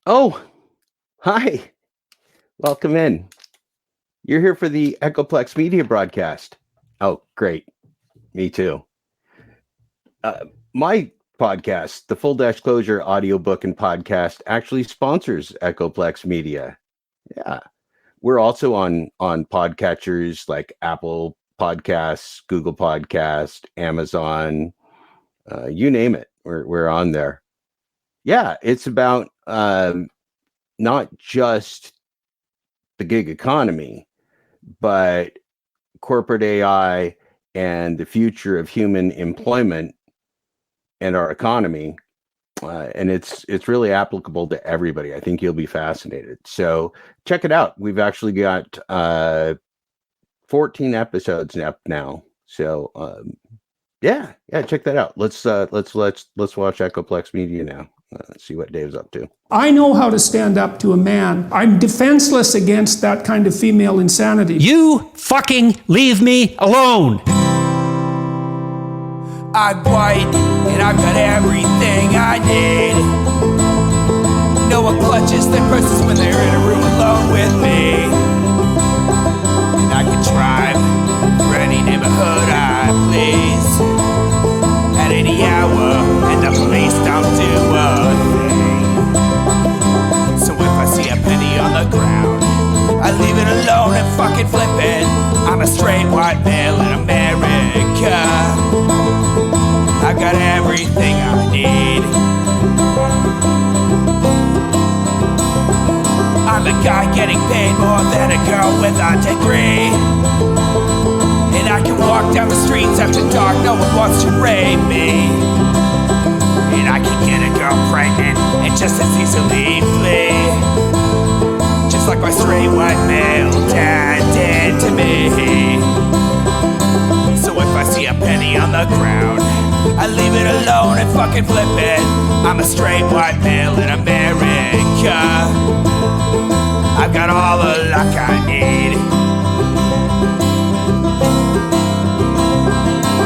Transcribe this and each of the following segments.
Oh, hi. Welcome in. You're here for the Echoplex Media broadcast. Oh, great. Me too. My podcast, the Full Disclosure audiobook and podcast, actually sponsors Echoplex Media. Yeah. We're also on podcatchers like Apple Podcasts, Google Podcast, Amazon, you name it. We're on there. Yeah, it's about not just the gig economy, but corporate AI and the future of human employment and our economy. And it's really applicable to everybody. I think you'll be fascinated. So check it out. We've actually got 14 episodes up now. So yeah, check that out. Let's watch Echoplex Media now. See what Dave's up to. I know how to stand up to a man. I'm defenseless against that kind of female insanity. You fucking leave me alone. I'm white and I've got everything I need. No one clutches their purses when they're in a room alone with me. And I can drive for any neighborhood I please at any hour, and the police don't do a thing. So if I see a penny on the ground, I leave it alone and fucking flip it. I'm a straight white male in America. I've got everything I need. I'm a guy getting paid more than a girl with a degree. And I can walk down the streets after dark, no one wants to rape me. And I can get a girl pregnant and just as easily flee. Just like my straight white male dad did to me. So if I see a penny on the ground, I leave it alone and fucking flip it. I'm a straight white male in America. I've got all the luck I need.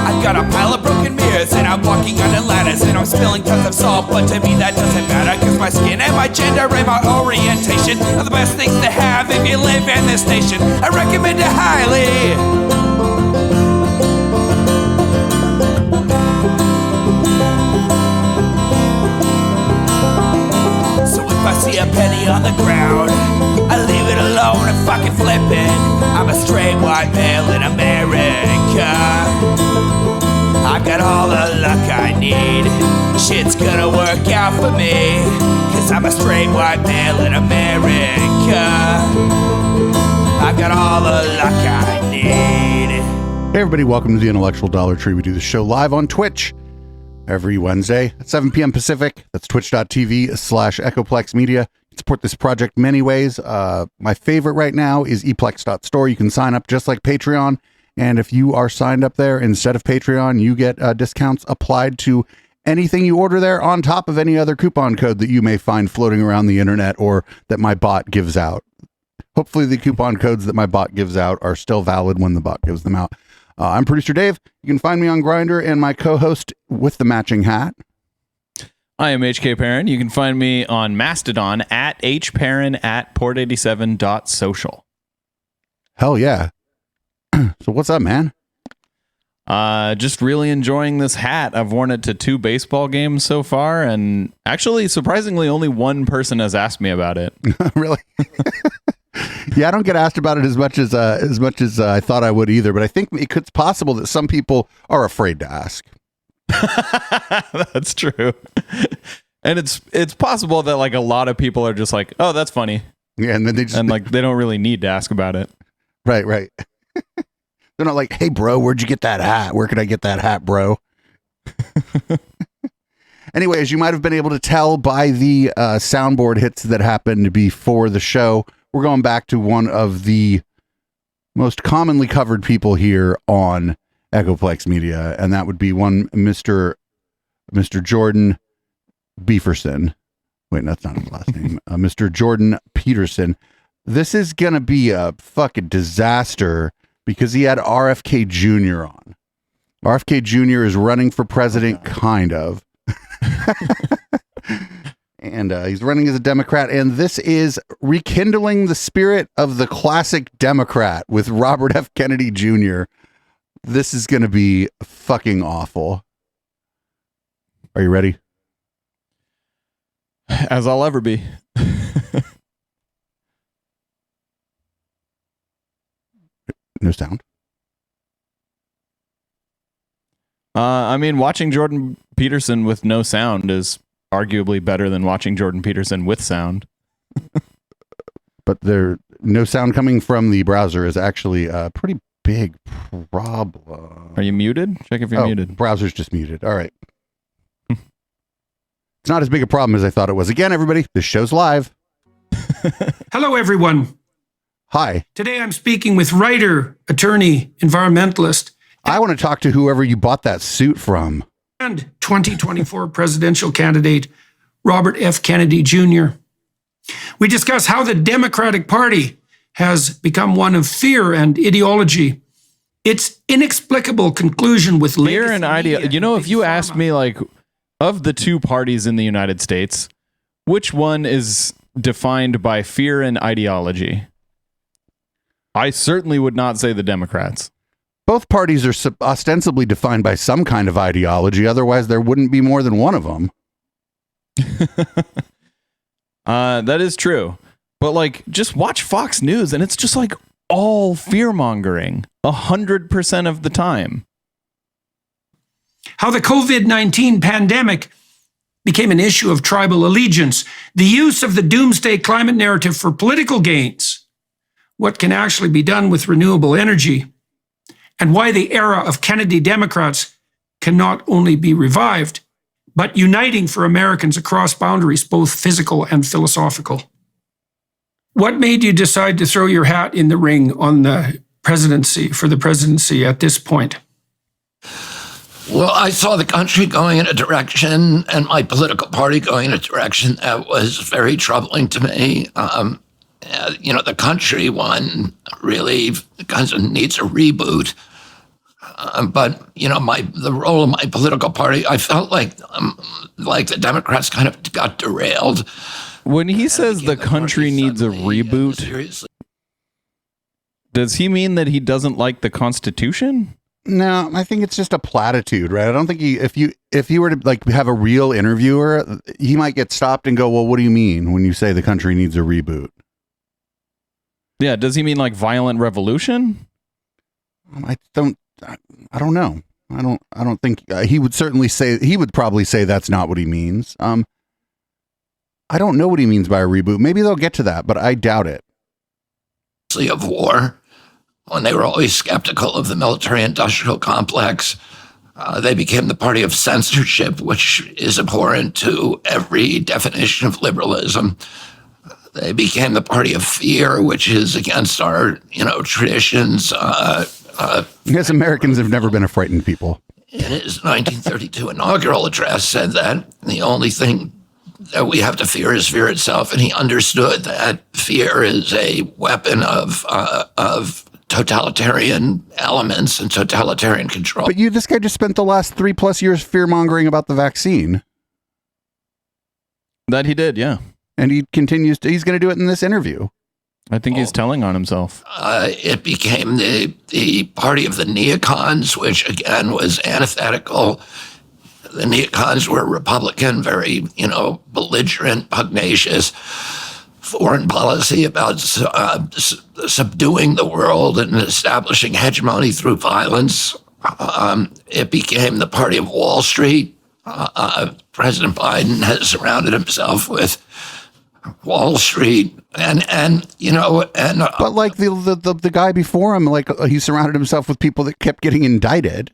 I've got a pile of broken mirrors and I'm walking under ladders and I'm spilling tons of salt, but to me that doesn't matter, cause my skin and my gender and my orientation are the best things to have if you live in this nation. I recommend it highly. If I see a penny on the ground, I leave it alone and fucking flip it. I'm a straight white male in America. I've got all the luck I need. Shit's gonna work out for me, cause I'm a straight white male in America. I've got all the luck I need. Hey everybody, welcome to the Intellectual Dollar Tree. We do the show live on Twitch every Wednesday at 7 p.m. Pacific. That's twitch.tv/Echoplex Media. You can support this project many ways. My favorite right now is eplex.store. You can sign up just like Patreon. And if you are signed up there instead of Patreon, you get discounts applied to anything you order there on top of any other coupon code that you may find floating around the internet or that my bot gives out. Hopefully the coupon codes that my bot gives out are still valid when the bot gives them out. I'm producer Dave. You can find me on Grindr, and my co-host with the matching hat. I am HK Perrin. You can find me on Mastodon at hperrin@port87.social. Hell yeah. So what's up, man? Just really enjoying this hat. I've worn it to 2 baseball games so far, and actually, surprisingly, only one person has asked me about it. Really? Yeah, I don't get asked about it as much as I thought I would either, but I think it's possible that some people are afraid to ask. That's true. And it's possible that like a lot of people are just like, "Oh, that's funny." Yeah, and then they don't really need to ask about it. Right. They're not like, "Hey bro, where'd you get that hat? Where could I get that hat, bro?" Anyway, as you might have been able to tell by the soundboard hits that happened before the show, we're going back to one of the most commonly covered people here on Echoplex Media, and that would be one Mr. Jordan Beeferson. Wait, that's not his last name. Mr. Jordan Peterson. This is going to be a fucking disaster because he had RFK Jr. on. RFK Jr. is running for president, kind of. And he's running as a Democrat. And this is rekindling the spirit of the classic Democrat with Robert F. Kennedy Jr. This is going to be fucking awful. Are you ready? As I'll ever be. No sound. I mean, watching Jordan Peterson with no sound is arguably better than watching Jordan Peterson with sound. But there, no sound coming from the browser is actually a pretty big problem. Are you muted? Check if you're muted. Browser's just muted. All right. It's not as big a problem as I thought it was. Again, everybody, this show's live. Hello, everyone. Hi. Today I'm speaking with writer, attorney, environmentalist, I want to talk to whoever you bought that suit from. and 2024 presidential candidate Robert F. Kennedy Jr. We discuss how the Democratic Party has become one of fear and ideology. Its inexplicable conclusion with fear and ideology. You know, if you asked me, like, of the two parties in the United States, which one is defined by fear and ideology? I certainly would not say the Democrats. Both parties are ostensibly defined by some kind of ideology. Otherwise, there wouldn't be more than one of them. That is true. But, like, just watch Fox News and it's just like all fear mongering 100% of the time. How the COVID-19 pandemic became an issue of tribal allegiance, the use of the doomsday climate narrative for political gains, what can actually be done with renewable energy, and why the era of Kennedy Democrats can not only be revived, but uniting for Americans across boundaries, both physical and philosophical. What made you decide to throw your hat in the ring on the presidency at this point? Well, I saw the country going in a direction and my political party going in a direction that was very troubling to me. The country one really kind of needs a reboot. But the role of my political party, I felt like the Democrats kind of got derailed. When he says the country needs a reboot, does he mean that he doesn't like the Constitution? No, I think it's just a platitude, right? I don't think if you were to like have a real interviewer, he might get stopped and go, "Well, what do you mean when you say the country needs a reboot?" Yeah, does he mean like violent revolution? I don't know. I don't think he would probably say that's not what he means. I don't know what he means by a reboot. Maybe they'll get to that, but I doubt it. Of war, when they were always skeptical of the military-industrial complex, they became the party of censorship, which is abhorrent to every definition of liberalism. They became the party of fear, which is against our, traditions. Yes, Americans have never been a frightened people. In his 1932 inaugural address, said that the only thing that we have to fear is fear itself, and he understood that fear is a weapon of totalitarian elements and totalitarian control. But this guy just spent the last 3+ years fear-mongering about the vaccine. That he did, yeah. And he continues to, he's going to do it in this interview. I think he's telling on himself. It became the party of the neocons, which again was antithetical. The neocons were Republican, very, belligerent, pugnacious foreign policy about subduing the world and establishing hegemony through violence. It became the party of Wall Street. President Biden has surrounded himself with Wall Street but like the guy before him, like he surrounded himself with people that kept getting indicted.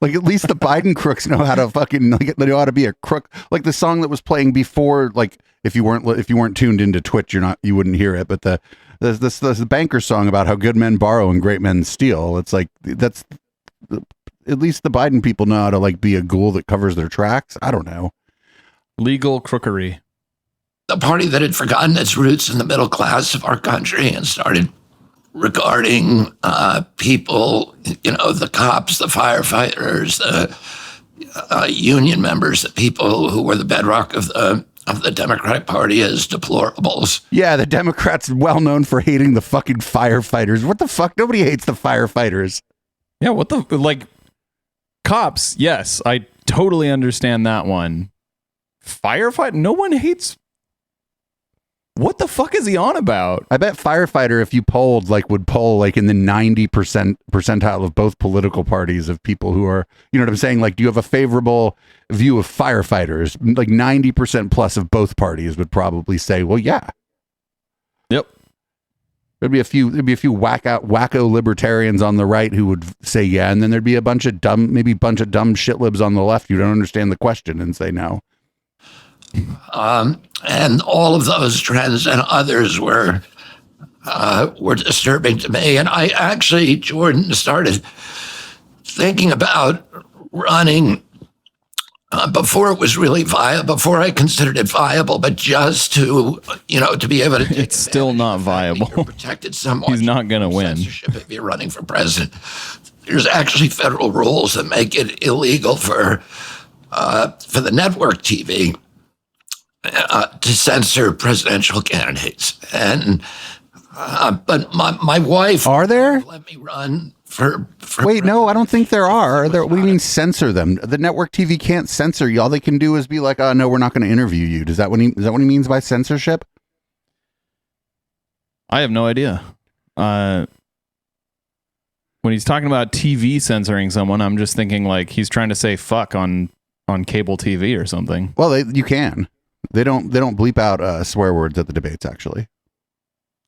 Like at least the Biden crooks know how to fucking they know how to be a crook. Like the song that was playing before, like if you weren't tuned into Twitch, you wouldn't hear it. But the banker song about how good men borrow and great men steal. It's like that's at least the Biden people know how to like be a ghoul that covers their tracks. I don't know. Legal crookery. The party that had forgotten its roots in the middle class of our country and started regarding people, the cops, the firefighters, union members, the people who were the bedrock of the Democratic Party, as deplorables. Yeah, the Democrats well known for hating the fucking firefighters. What the fuck? Nobody hates the firefighters. Yeah, what the, like, cops, yes, I totally understand that one. Firefight? No one hates. What the fuck is he on about? I bet firefighter, if you polled, like, would poll like in the 90% percentile of both political parties of people who are, you know what I'm saying? Like, do you have a favorable view of firefighters? Like 90% plus of both parties would probably say, well, yeah. Yep. There'd be a few wacko libertarians on the right who would say yeah, and then there'd be a bunch of dumb shitlibs on the left who don't understand the question and say no. And all of those trends and others were disturbing to me. And I actually, Jordan, started thinking about running before it was really viable, before I considered it viable, but just to, to be able to. It's still not viable. You're protected somewhat. He's not going to win. Censorship if you're running for president. There's actually federal rules that make it illegal for the network TV to censor presidential candidates. And but my wife are there? Let me run for Wait, no, I don't think there are. What do you mean censor them? The network TV can't censor you. All they can do is be like, "Oh no, we're not going to interview you." Is that what he means by censorship? I have no idea. When he's talking about TV censoring someone, I'm just thinking like he's trying to say fuck on cable TV or something. Well, you can. They don't bleep out swear words at the debates, actually.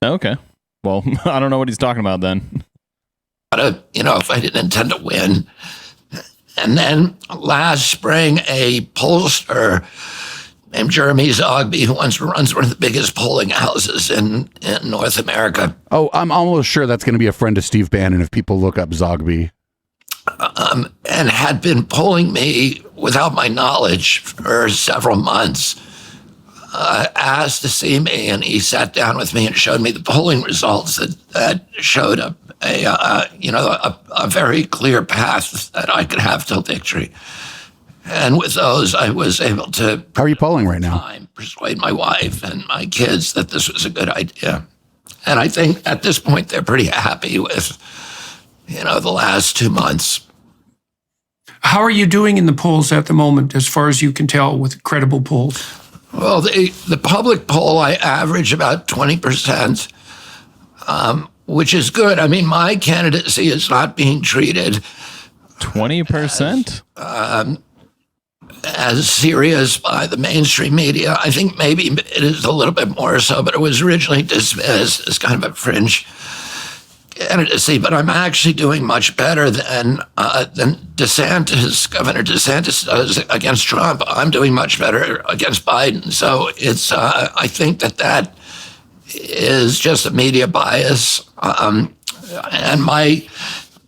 Okay. Well, I don't know what he's talking about then. If I didn't intend to win. And then last spring, a pollster named Jeremy Zogby, who runs one of the biggest polling houses in North America. Oh, I'm almost sure that's going to be a friend of Steve Bannon if people look up Zogby. And had been polling me without my knowledge for several months. Asked to see me, and he sat down with me and showed me the polling results that showed a very clear path that I could have till victory. And with those, I was able to. How are you polling right now? Persuade my wife and my kids that this was a good idea. And I think at this point they're pretty happy with, the last 2 months. How are you doing in the polls at the moment, as far as you can tell, with credible polls? Well, the public poll, I average about 20%, which is good. I mean, my candidacy is not being treated 20% as serious by the mainstream media. I think maybe it is a little bit more so, but it was originally dismissed as kind of a fringe candidacy. But I'm actually doing much better than DeSantis, Governor DeSantis does against Trump. I'm doing much better against Biden. So it's I think that is just a media bias. And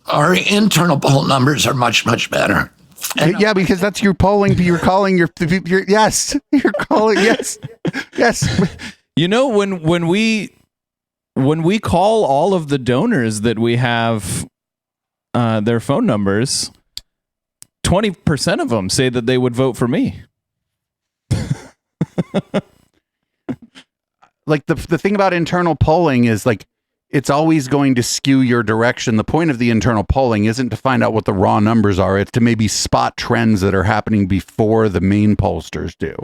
our internal poll numbers are much, much better. And yeah, because that's your polling. You're calling your yes. You're calling yes. When we call all of the donors that we have their phone numbers, 20% of them say that they would vote for me. Like the thing about internal polling is like it's always going to skew your direction. The point of the internal polling isn't to find out what the raw numbers are. It's to maybe spot trends that are happening before the main pollsters do.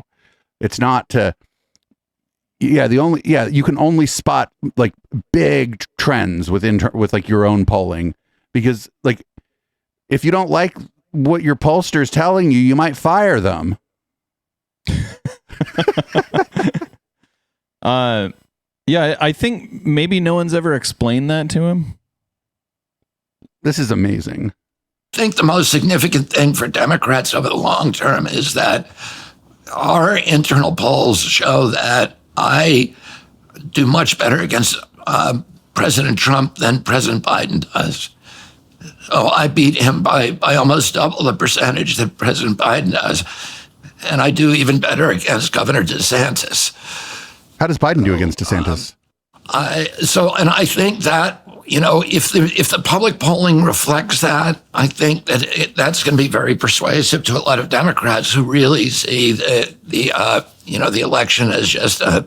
It's not to you can only spot like big trends with like your own polling, because like if you don't like what your pollster's telling you, you might fire them. Yeah, I think maybe no one's ever explained that to him. This is amazing. I think the most significant thing for Democrats over the long term is that our internal polls show that I do much better against President Trump than President Biden does. So I beat him by almost double the percentage that President Biden does. And I do even better against Governor DeSantis. How does Biden do against DeSantis? I think that, if the public polling reflects that, I think that that's going to be very persuasive to a lot of Democrats who really see the election as just a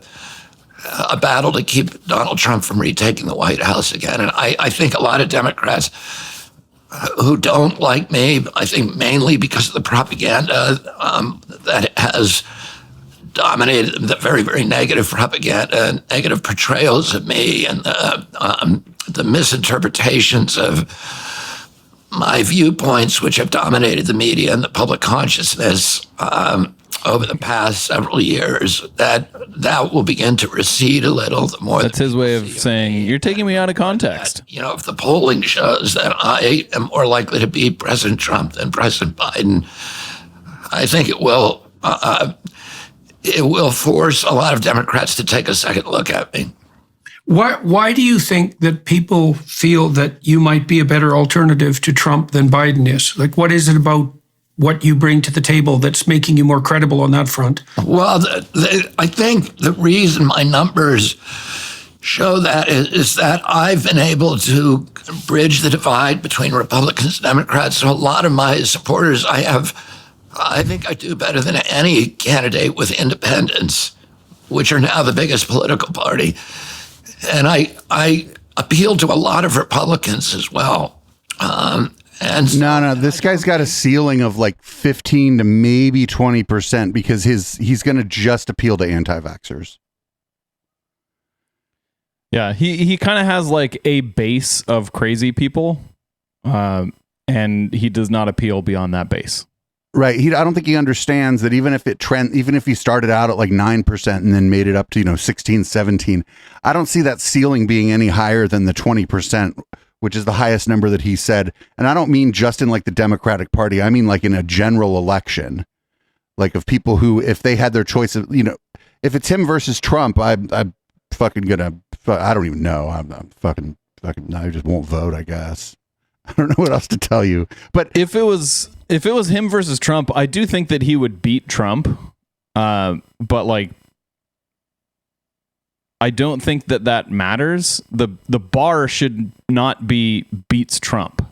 battle to keep Donald Trump from retaking the White House again. And I think a lot of Democrats who don't like me, I think mainly because of the propaganda that has dominated, the very, very negative propaganda and negative portrayals of me, and the misinterpretations of my viewpoints, which have dominated the media and the public consciousness over the past several years, that will begin to recede a little. The more that's his way of saying, you're taking me out of context. That, if the polling shows that I am more likely to beat President Trump than President Biden, I think it will force a lot of Democrats to take a second look at me. Why do you think that people feel that you might be a better alternative to Trump than Biden is? Like, what is it about what you bring to the table that's making you more credible on that front? Well, I think the reason my numbers show that is that I've been able to bridge the divide between Republicans and Democrats. So a lot of my supporters, I think I do better than any candidate with independents, which are now the biggest political party. And I appeal to a lot of Republicans as well. No, this guy's got a ceiling of like 15 to maybe 20% because he's going to just appeal to anti-vaxxers. Yeah, he kind of has like a base of crazy people, and he does not appeal beyond that base. Right. I don't think he understands that even if he started out at like 9% and then made it up to 16, 17, I don't see that ceiling being any higher than the 20%. Which is the highest number that he said. And I don't mean just in like the Democratic Party. I mean like in a general election, like of people who, if they had their choice of, if it's him versus Trump, I'm fucking gonna, I don't even know. I'm fucking, I just won't vote, I guess. I don't know what else to tell you. But if it was him versus Trump, I do think that he would beat Trump. But like, I don't think that matters. The bar should not be beats Trump.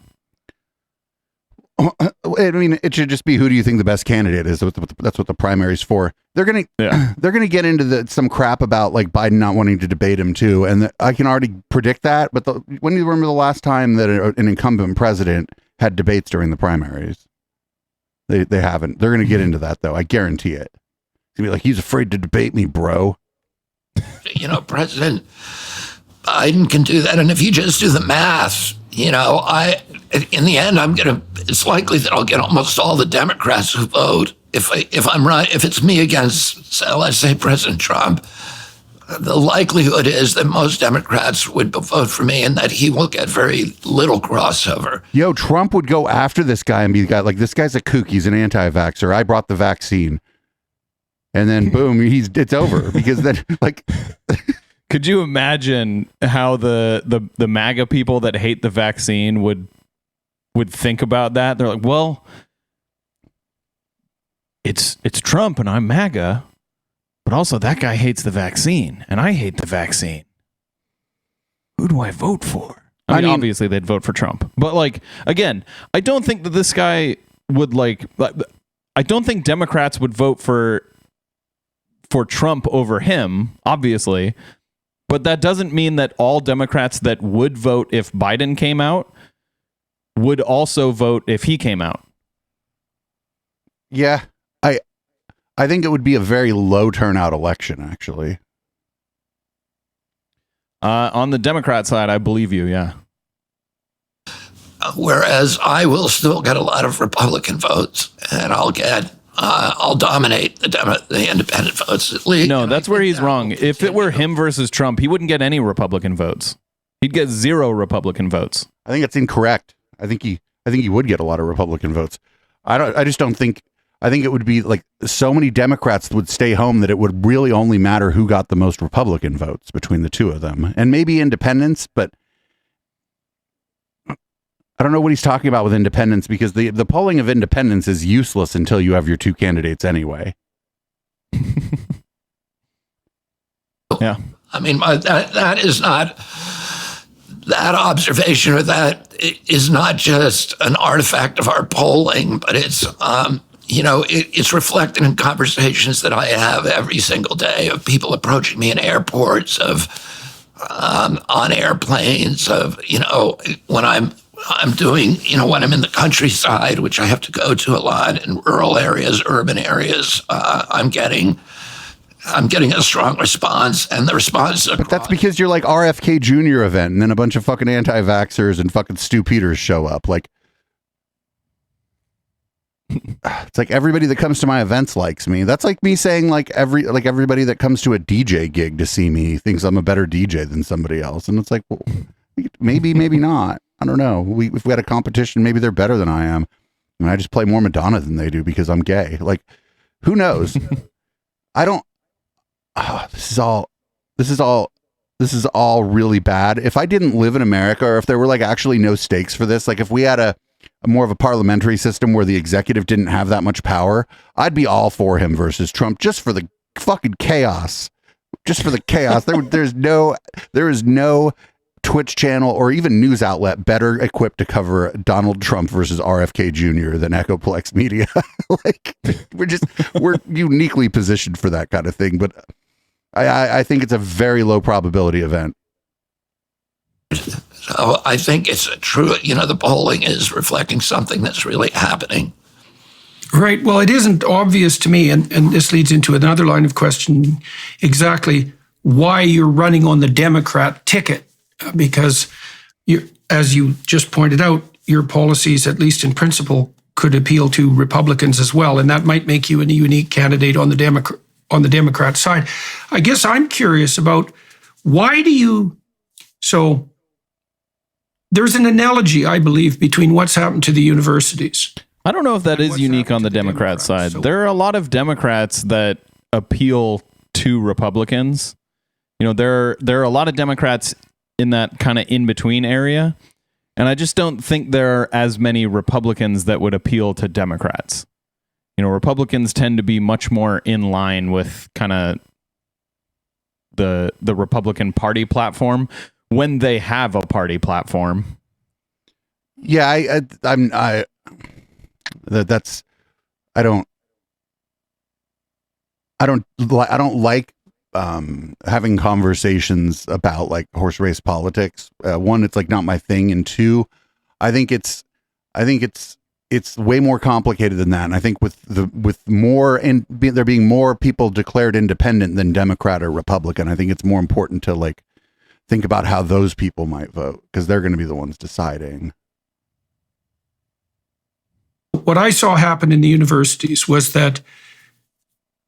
I mean, it should just be, who do you think the best candidate is? That's what the primary's for. They're gonna get into some crap about like Biden not wanting to debate him too, and I can already predict that. But when do you remember the last time that an incumbent president had debates during the primaries? They haven't. They're gonna get into that though. I guarantee it. It's gonna be like, he's afraid to debate me, bro. President Biden can do that. And if you just do the math, in the end, it's likely that I'll get almost all the Democrats who vote. If I'm right, if it's me against, let's say, President Trump, the likelihood is that most Democrats would vote for me and that he will get very little crossover. Yo, Trump would go after this guy and be like, this guy's a kook. He's an anti-vaxxer. I brought the vaccine. And then boom, it's over because then like. Could you imagine how the MAGA people that hate the vaccine would think about that? They're like, well, it's Trump and I'm MAGA, but also that guy hates the vaccine and I hate the vaccine. Who do I vote for? I mean, obviously they'd vote for Trump, but like, again, I don't think that this guy would I don't think Democrats would vote for Trump over him, obviously, but that doesn't mean that all Democrats that would vote if Biden came out would also vote if he came out. Yeah, I think it would be a very low turnout election, actually. On the Democrat side, I believe you, yeah. Whereas I will still get a lot of Republican votes, and I'll dominate the independent votes at least. No, that's where he's wrong. If it were him versus Trump, he wouldn't get any Republican votes. He'd get 0 Republican votes. I think it's incorrect. I think he would get a lot of Republican votes. I just don't think. I think it would be like so many Democrats would stay home that it would really only matter who got the most Republican votes between the two of them, and maybe independents, but. I don't know what he's talking about with independents because the polling of independents is useless until you have your two candidates anyway. Yeah. I mean, that is not, that observation or that is not just an artifact of our polling, but it's, it's reflected in conversations that I have every single day of people approaching me in airports, of on airplanes, of, when I'm doing, when I'm in the countryside, which I have to go to a lot, in rural areas, urban areas, I'm getting a strong response, and the response. But that's because you're like RFK Jr. event, and then a bunch of fucking anti-vaxxers and fucking Stu Peters show up. Like, it's like everybody that comes to my events likes me. That's like me saying everybody that comes to a DJ gig to see me thinks I'm a better DJ than somebody else, and it's like, well, maybe not. I don't know. If we had a competition, maybe they're better than I am. I mean, I just play more Madonna than they do because I'm gay. Like, who knows? I don't. This is all really bad. If I didn't live in America, or if there were like actually no stakes for this, like if we had a more of a parliamentary system where the executive didn't have that much power, I'd be all for him versus Trump, just for the fucking chaos. Just for the chaos. There is no Twitch channel or even news outlet better equipped to cover Donald Trump versus RFK Jr. than Echoplex Media. Like, we're uniquely positioned for that kind of thing, but I think it's a very low probability event. So I think it's true, the polling is reflecting something that's really happening. Right. Well, it isn't obvious to me, and this leads into another line of question, exactly why you're running on the Democrat ticket. Because, as you just pointed out, your policies, at least in principle, could appeal to Republicans as well, and that might make you a unique candidate on the Democrat side. I guess I'm curious about why do you? So there's an analogy, I believe, between what's happened to the universities. I don't know if that is unique on the Democrat side. There are a lot of Democrats that appeal to Republicans. There are a lot of Democrats in that kind of in-between area. And I just don't think there are as many Republicans that would appeal to Democrats. Republicans tend to be much more in line with kind of the Republican Party platform when they have a party platform. Yeah, I don't like having conversations about like horse race politics. One, it's like not my thing, and two, I think it's way more complicated than that. And I think with more and there being more people declared independent than Democrat or Republican, I think it's more important to like think about how those people might vote, because they're going to be the ones deciding. What I saw happen in the universities was that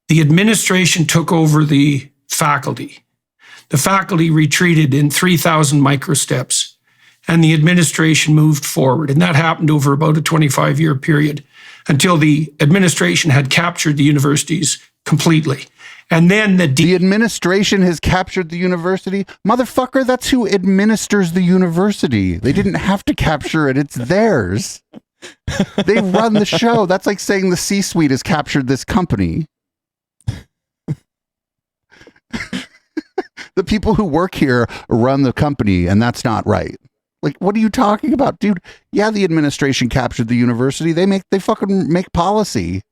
the administration took over the faculty. The faculty retreated in 3,000 microsteps, and the administration moved forward. And that happened over about a 25-year period until the administration had captured the universities completely. And then the administration has captured the university? Motherfucker, that's who administers the university. They didn't have to capture it. It's theirs. They run the show. That's like saying the C-suite has captured this company. The people who work here run the company, and that's not right. Like, what are you talking about, dude? Yeah, the administration captured the university. They fucking make policy.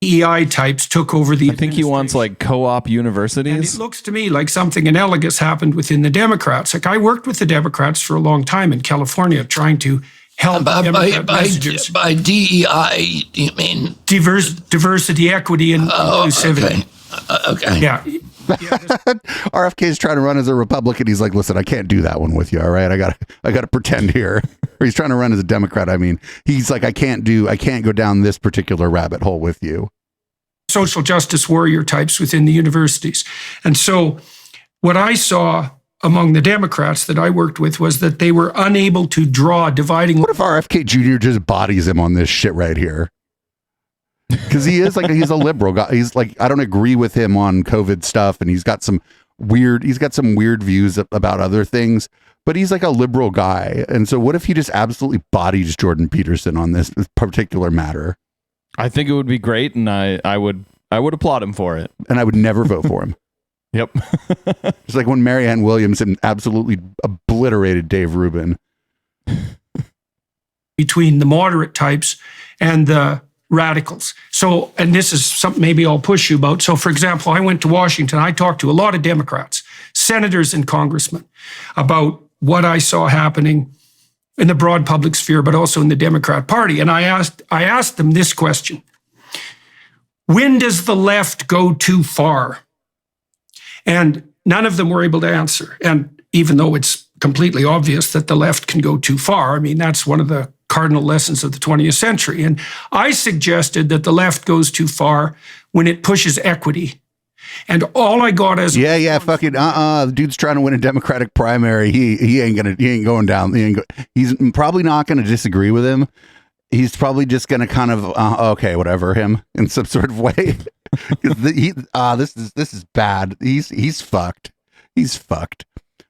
EI types took over the. I think he wants like co-op universities. And it looks to me like something analogous happened within the Democrats. Like, I worked with the Democrats for a long time in California, trying to help messages. By DEI, do you mean diversity, equity, and inclusivity? Okay. Yeah. RFK is trying to run as a Republican. He's like, listen, I can't do that one with you. All right, I got to pretend here. Or he's trying to run as a Democrat. I mean, he's like, I can't go down this particular rabbit hole with you. Social justice warrior types within the universities. And so what I saw among the Democrats that I worked with was that they were unable to draw dividing. What if RFK Jr. just bodies him on this shit right here? Because he's a liberal guy. He's like, I don't agree with him on COVID stuff, and he's got some weird views about other things, but he's like a liberal guy. And so what if he just absolutely bodies Jordan Peterson on this particular matter? I think it would be great, and I would I would applaud him for it. And I would never vote for him. Yep. It's like when Marianne Williamson absolutely obliterated Dave Rubin. Between the moderate types and the radicals. So, and this is something maybe I'll push you about. So, for example, I went to Washington. I talked to a lot of Democrats, senators and congressmen, about what I saw happening in the broad public sphere, but also in the Democrat Party. And I asked them this question: when does the left go too far? And none of them were able to answer. And even though it's completely obvious that the left can go too far, I mean, that's one of the cardinal lessons of the 20th century. And I suggested that the left goes too far when it pushes equity. And all I got as fucking the dude's trying to win a Democratic primary. He ain't going down. He's probably not gonna disagree with him. He's probably just gonna kind of okay, whatever him in some sort of way. This is bad. He's fucked. He's fucked.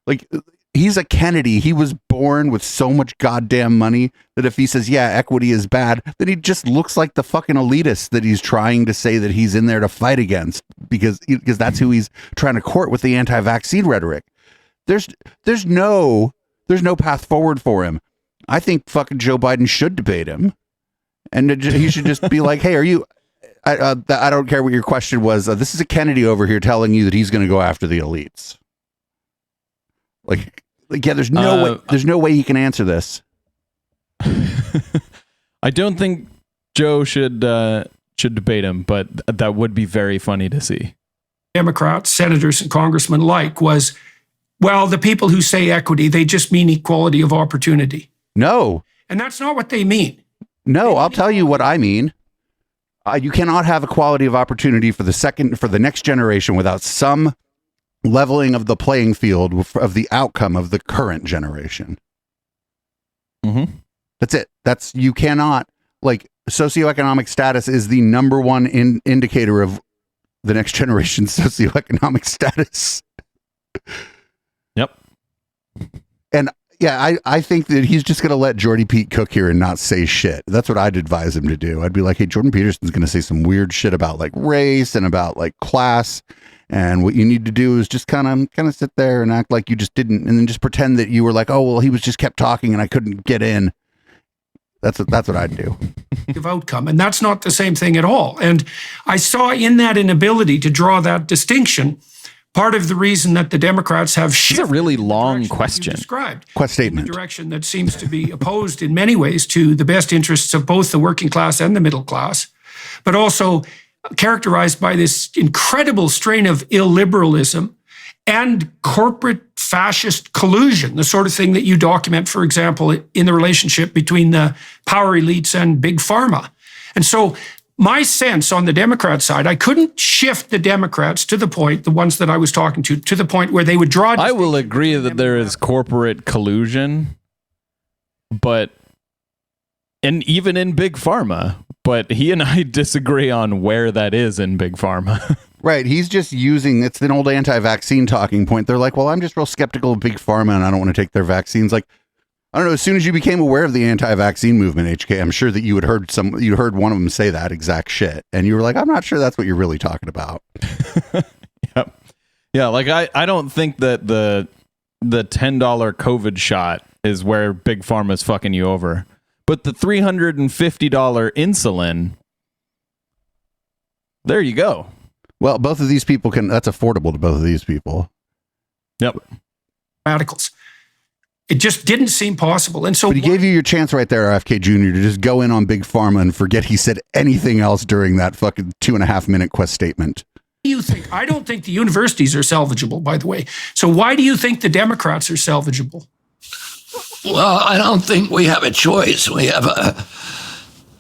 Like, he's a Kennedy. He was born with so much goddamn money that if he says, yeah, equity is bad, then he just looks like the fucking elitist that he's trying to say that he's in there to fight against, because that's who he's trying to court with the anti-vaccine rhetoric. There's no path forward for him. I think fucking Joe Biden should debate him, and he should just be like, hey, are you, I don't care what your question was. This is a Kennedy over here telling you that he's going to go after the elites. Like, yeah, there's no way he can answer this. I don't think Joe should debate him, but that would be very funny to see. Democrats, senators, and congressmen alike was, well, the people who say equity, they just mean equality of opportunity. No. And that's not what they mean. No, I'll tell you what I mean. You cannot have equality of opportunity for the next generation without some leveling of the playing field of the outcome of the current generation. Mm-hmm. That's it. You cannot, like, socioeconomic status is the number one indicator of the next generation's socioeconomic status. Yep. And yeah, I think that he's just going to let Jordy Pete cook here and not say shit. That's what I'd advise him to do. I'd be like, hey, Jordan Peterson's going to say some weird shit about like race and about like class. And what you need to do is just kind of sit there and act like you just didn't, and then just pretend that you were like, oh, well, he was just kept talking and I couldn't get in. That's what I'd do. Outcome. And that's not the same thing at all. And I saw in that inability to draw that distinction part of the reason that the Democrats have shifted. It's a really long question. Quest statement. In a direction that seems to be opposed in many ways to the best interests of both the working class and the middle class, but also characterized by this incredible strain of illiberalism and corporate fascist collusion, the sort of thing that you document, for example, in the relationship between the power elites and big pharma. And so my sense on the Democrat side, I couldn't shift the Democrats to the point, the ones that I was talking to the point where they would draw. I will agree that there is corporate collusion, and even in big pharma, but he and I disagree on where that is in big pharma. Right. He's just it's an old anti-vaccine talking point. They're like, well, I'm just real skeptical of big pharma and I don't want to take their vaccines. Like, I don't know. As soon as you became aware of the anti-vaccine movement, HK, I'm sure that you had heard one of them say that exact shit. And you were like, I'm not sure that's what you're really talking about. Yep. Yeah. Like, I don't think that the $10 COVID shot is where big pharma is fucking you over. But the $350 insulin, there you go. Well, both of these people that's affordable to both of these people. Yep. Radicals. It just didn't seem possible. And so but he gave you your chance right there, RFK Jr., to just go in on big pharma and forget he said anything else during that fucking 2.5 minute Quest statement. You think? I don't think the universities are salvageable, by the way. So why do you think the Democrats are salvageable? Well, I don't think we have a choice. We have a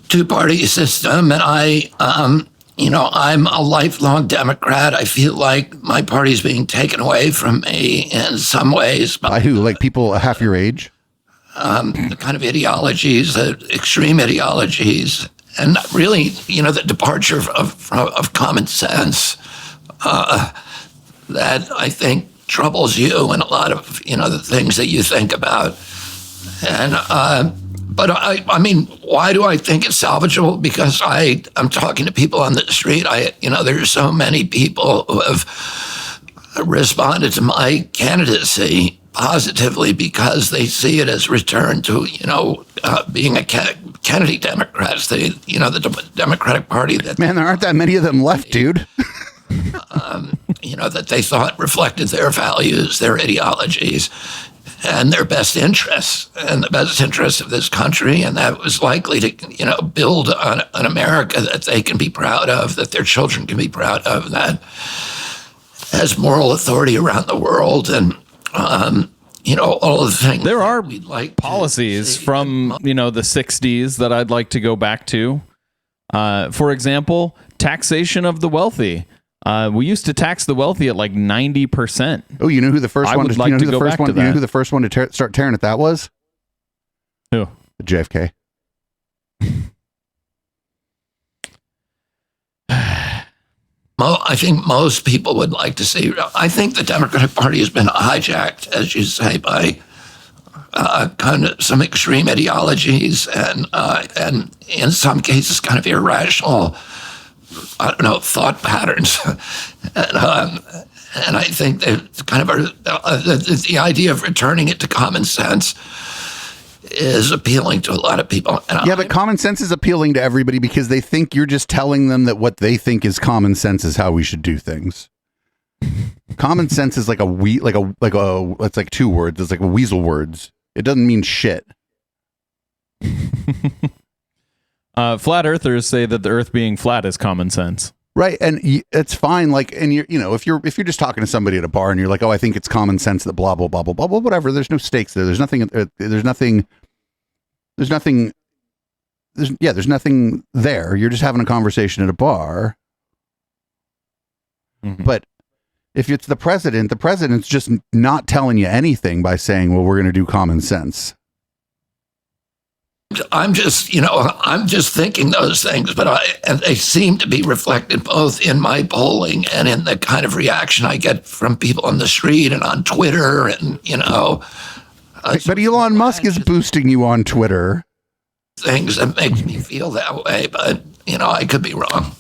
two-party system, and I'm a lifelong Democrat. I feel like my party's being taken away from me in some ways. By who? Like people half your age? The kind of ideologies, extreme ideologies, and really, the departure of common sense that I think troubles you and a lot of, the things that you think about. And But I mean, why do I think it's salvageable? Because I'm talking to people on the street. There's so many people who have responded to my candidacy positively because they see it as return to, being a Kennedy Democrats. The Democratic Party that Man, there aren't that many of them left, dude. that they thought reflected their values, their ideologies, and their best interests, and the best interests of this country, and that was likely to, build an America that they can be proud of, that their children can be proud of, that has moral authority around the world, and all of the things. There are we'd like policies from the 60s that I'd like to go back to. For example, taxation of the wealthy. We used to tax the wealthy at like 90%. Oh, you know who the first one? Would like to go back to that. You know who the first one to start tearing it? That was who? JFK. Well, I think most people would like to see. I think the Democratic Party has been hijacked, as you say, by kind of some extreme ideologies and in some cases kind of irrational, thought patterns. And I think that kind of the idea of returning it to common sense is appealing to a lot of people. And but common sense is appealing to everybody because they think you're just telling them that what they think is common sense is how we should do things. Common sense is like it's like two words. It's like a weasel words. It doesn't mean shit. Flat earthers say that the earth being flat is common sense. Right. And it's fine. Like, and if you're just talking to somebody at a bar and you're like, oh, I think it's common sense that blah, blah, blah, blah, blah, blah, whatever. There's no stakes there. There's nothing there. You're just having a conversation at a bar. Mm-hmm. But if it's the president's just not telling you anything by saying, well, we're going to do common sense. I'm just thinking those things, and they seem to be reflected both in my polling and in the kind of reaction I get from people on the street and on Twitter, and but Elon Musk is boosting you on Twitter. Things that makes me feel that way, but I could be wrong.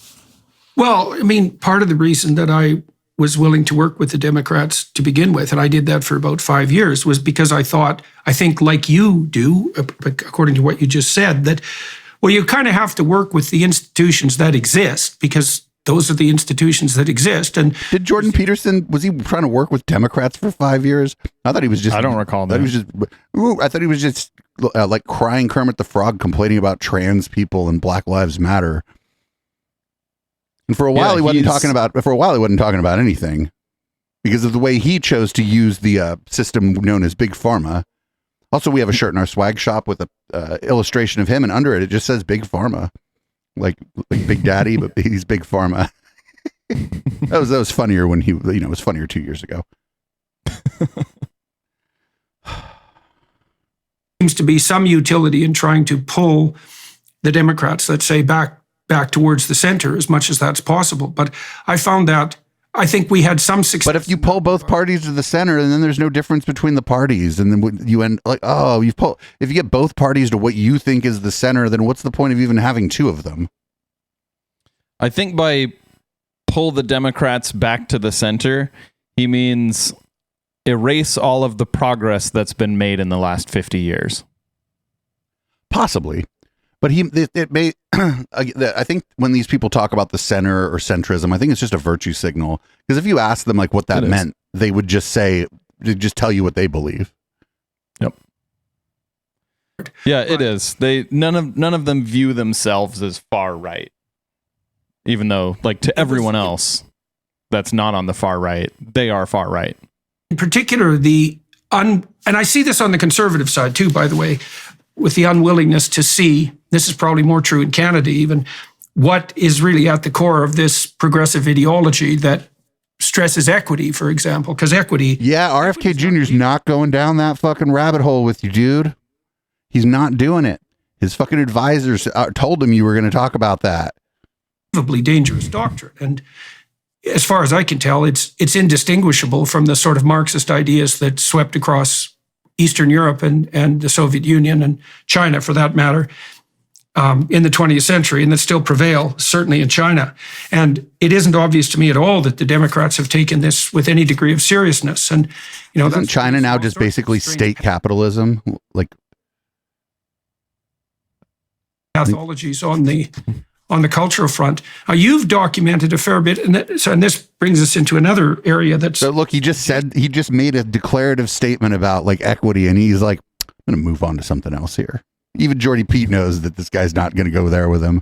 Well, I mean, part of the reason that I was willing to work with the Democrats to begin with, and I did that for about 5 years, was because I think like you do, according to what you just said, that, well, you kind of have to work with the institutions that exist because those are the institutions that exist. And did Jordan Peterson, was he trying to work with Democrats for 5 years? I thought he was just, I don't recall that. I thought he was just like crying Kermit the Frog, complaining about trans people and Black Lives Matter. And for a while, he wasn't talking about anything because of the way he chose to use the system known as Big Pharma. Also, we have a shirt in our swag shop with a illustration of him, and under it just says Big Pharma, like Big Daddy, but he's Big Pharma. that was funnier when he, it was funnier 2 years ago. Seems to be some utility in trying to pull the Democrats, let's say, back towards the center as much as that's possible. But I found that I think we had some success. But if you pull both parties to the center, and then there's no difference between the parties, and then you end like, if you get both parties to what you think is the center, then what's the point of even having two of them? I think by pull the Democrats back to the center, he means erase all of the progress that's been made in the last 50 years. Possibly. But it may, I think when these people talk about the center or centrism, I think it's just a virtue signal. Because if you ask them like what that meant, they would just tell you what they believe. Yep. Yeah, it is. None of them view themselves as far right. Even though, like, to everyone else that's not on the far right, they are far right. In particular, and I see this on the conservative side too, by the way, with the unwillingness to see, this is probably more true in Canada even, what is really at the core of this progressive ideology that stresses equity, for example, because equity... Yeah, RFK Jr.'s not going down that fucking rabbit hole with you, dude. He's not doing it. His fucking advisors told him you were going to talk about that. Unbelievably dangerous doctrine. And as far as I can tell, it's indistinguishable from the sort of Marxist ideas that swept across Eastern Europe and the Soviet Union and China, for that matter, in the 20th century, and that still prevail, certainly in China. And it isn't obvious to me at all that the Democrats have taken this with any degree of seriousness. And, you know, isn't China now just basically state capitalism? Like pathologies on the cultural front. You've documented a fair bit, and this brings us into another area that's... So look, he just made a declarative statement about like equity, and he's like, I'm going to move on to something else here. Even Jordy Pete knows that this guy's not going to go there with him.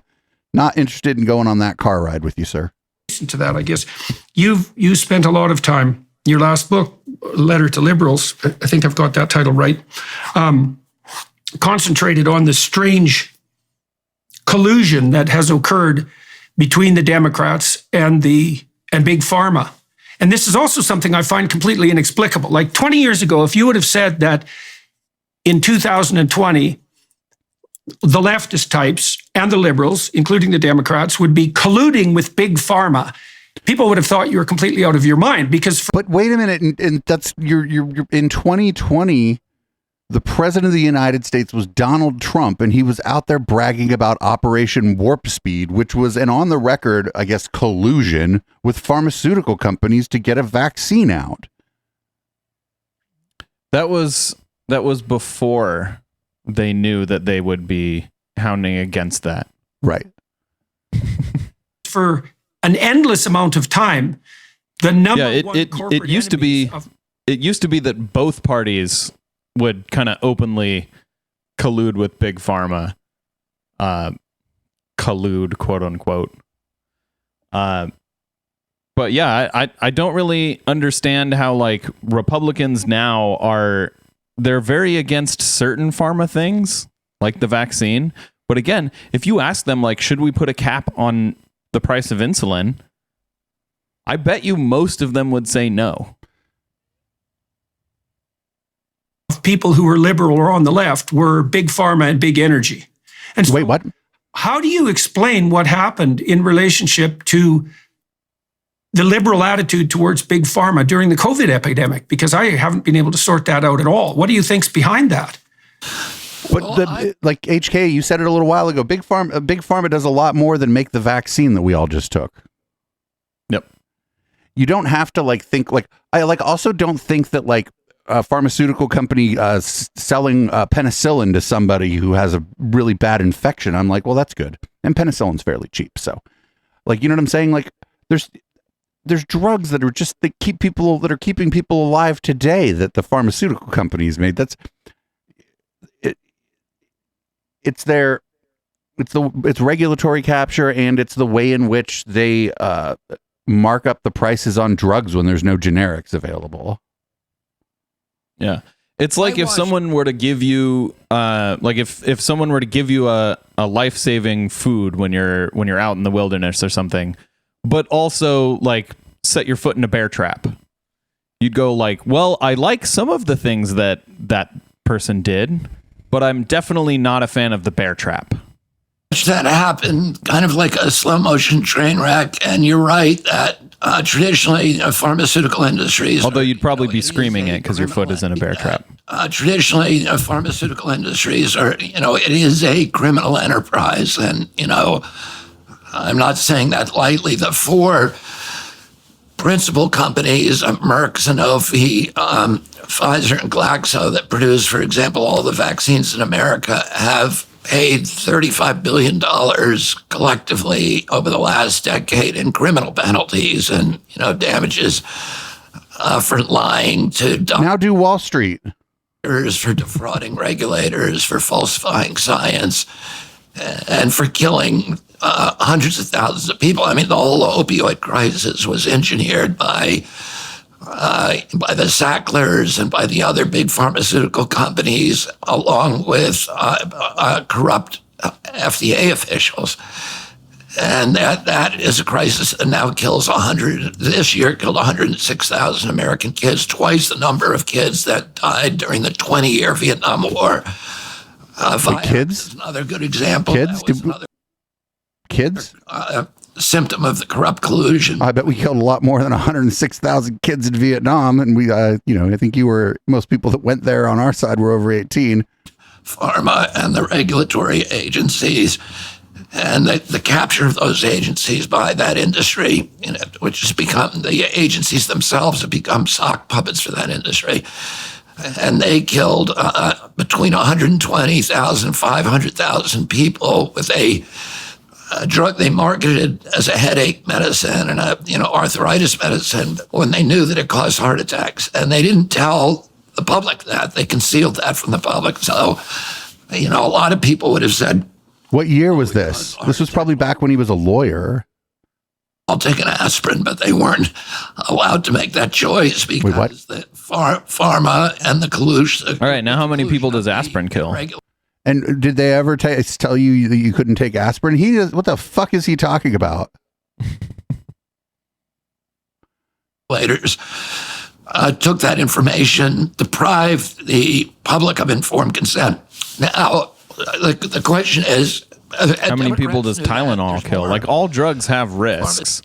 Not interested in going on that car ride with you, sir. To that, I guess you spent a lot of time. Your last book, Letter to Liberals, I think I've got that title right, concentrated on the strange collusion that has occurred between the Democrats and Big Pharma. And this is also something I find completely inexplicable. Like 20 years ago, if you would have said that in 2020, the leftist types and the liberals, including the Democrats, would be colluding with Big Pharma, people would have thought you were completely out of your mind. Because but wait a minute, and that's you're in 2020, the president of the United States was Donald Trump, and he was out there bragging about Operation Warp Speed, which was an on the record, I guess, collusion with pharmaceutical companies to get a vaccine out. That was before they knew that they would be hounding against that. Right. For an endless amount of time, the number one it used to be that both parties would kind of openly collude with Big Pharma, collude, quote unquote. But yeah, I don't really understand how like Republicans now they're very against certain pharma things, like the vaccine. But again, if you ask them, like, should we put a cap on the price of insulin? I bet you most of them would say no. People who were liberal or on the left were Big Pharma and Big Energy. And so wait, what? How do you explain what happened in relationship to the liberal attitude towards Big Pharma during the COVID epidemic? Because I haven't been able to sort that out at all. What do you think's behind that? But like HK, you said it a little while ago. Big Pharma does a lot more than make the vaccine that we all just took. Yep. You don't have to like think like I like also don't think that like a pharmaceutical company selling penicillin to somebody who has a really bad infection. I'm like, well, that's good, and penicillin's fairly cheap. So, like, you know what I'm saying? Like, there's drugs that are just keeping people alive today that the pharmaceutical companies made. It's regulatory capture, and it's the way in which they mark up the prices on drugs when there's no generics available. Yeah. It's like if someone were to give you if someone were to give you a life-saving food when you're out in the wilderness or something, but also like set your foot in a bear trap. You'd go like, well, I like some of the things that person did, but I'm definitely not a fan of the bear trap. That happened kind of like a slow motion train wreck. And you're right that traditionally pharmaceutical industries. Although you'd probably be screaming it because your foot is in a bear trap. Traditionally pharmaceutical industries it is a criminal enterprise. And, I'm not saying that lightly. The four principal companies, Merck, Sanofi, Pfizer, and Glaxo, that produce, for example, all the vaccines in America, have paid $35 billion collectively over the last decade in criminal penalties and, damages for lying to now do Wall Street, for defrauding regulators, for falsifying science, and for killing hundreds of thousands of people. I mean, the whole opioid crisis was engineered by the Sacklers and by the other big pharmaceutical companies, along with corrupt FDA officials. And that is a crisis that now this year killed 106,000 American kids, twice the number of kids that died during the 20-year Vietnam War. Kids? Another good example. Kids? Kids? symptom of the corrupt collusion. I bet we killed a lot more than 106,000 kids in Vietnam. And we, I think most people that went there on our side were over 18. Pharma and the regulatory agencies, and the capture of those agencies by that industry, which has become, the agencies themselves have become sock puppets for that industry. And they killed between 120,000 and 500,000 people with a drug they marketed as a headache medicine and a arthritis medicine when they knew that it caused heart attacks. And they didn't tell the public that. They concealed that from the public. So, a lot of people would have said, what year was this? This was probably back when he was a lawyer. I'll take an aspirin, but they weren't allowed to make that choice because the pharma and the collusion. All right, now how many people does aspirin kill? And did they ever tell you that you couldn't take aspirin? What the fuck is he talking about? Regulators took that information, deprived the public of informed consent. Now, the question is, how many people does Tylenol kill? Like, all drugs have risks.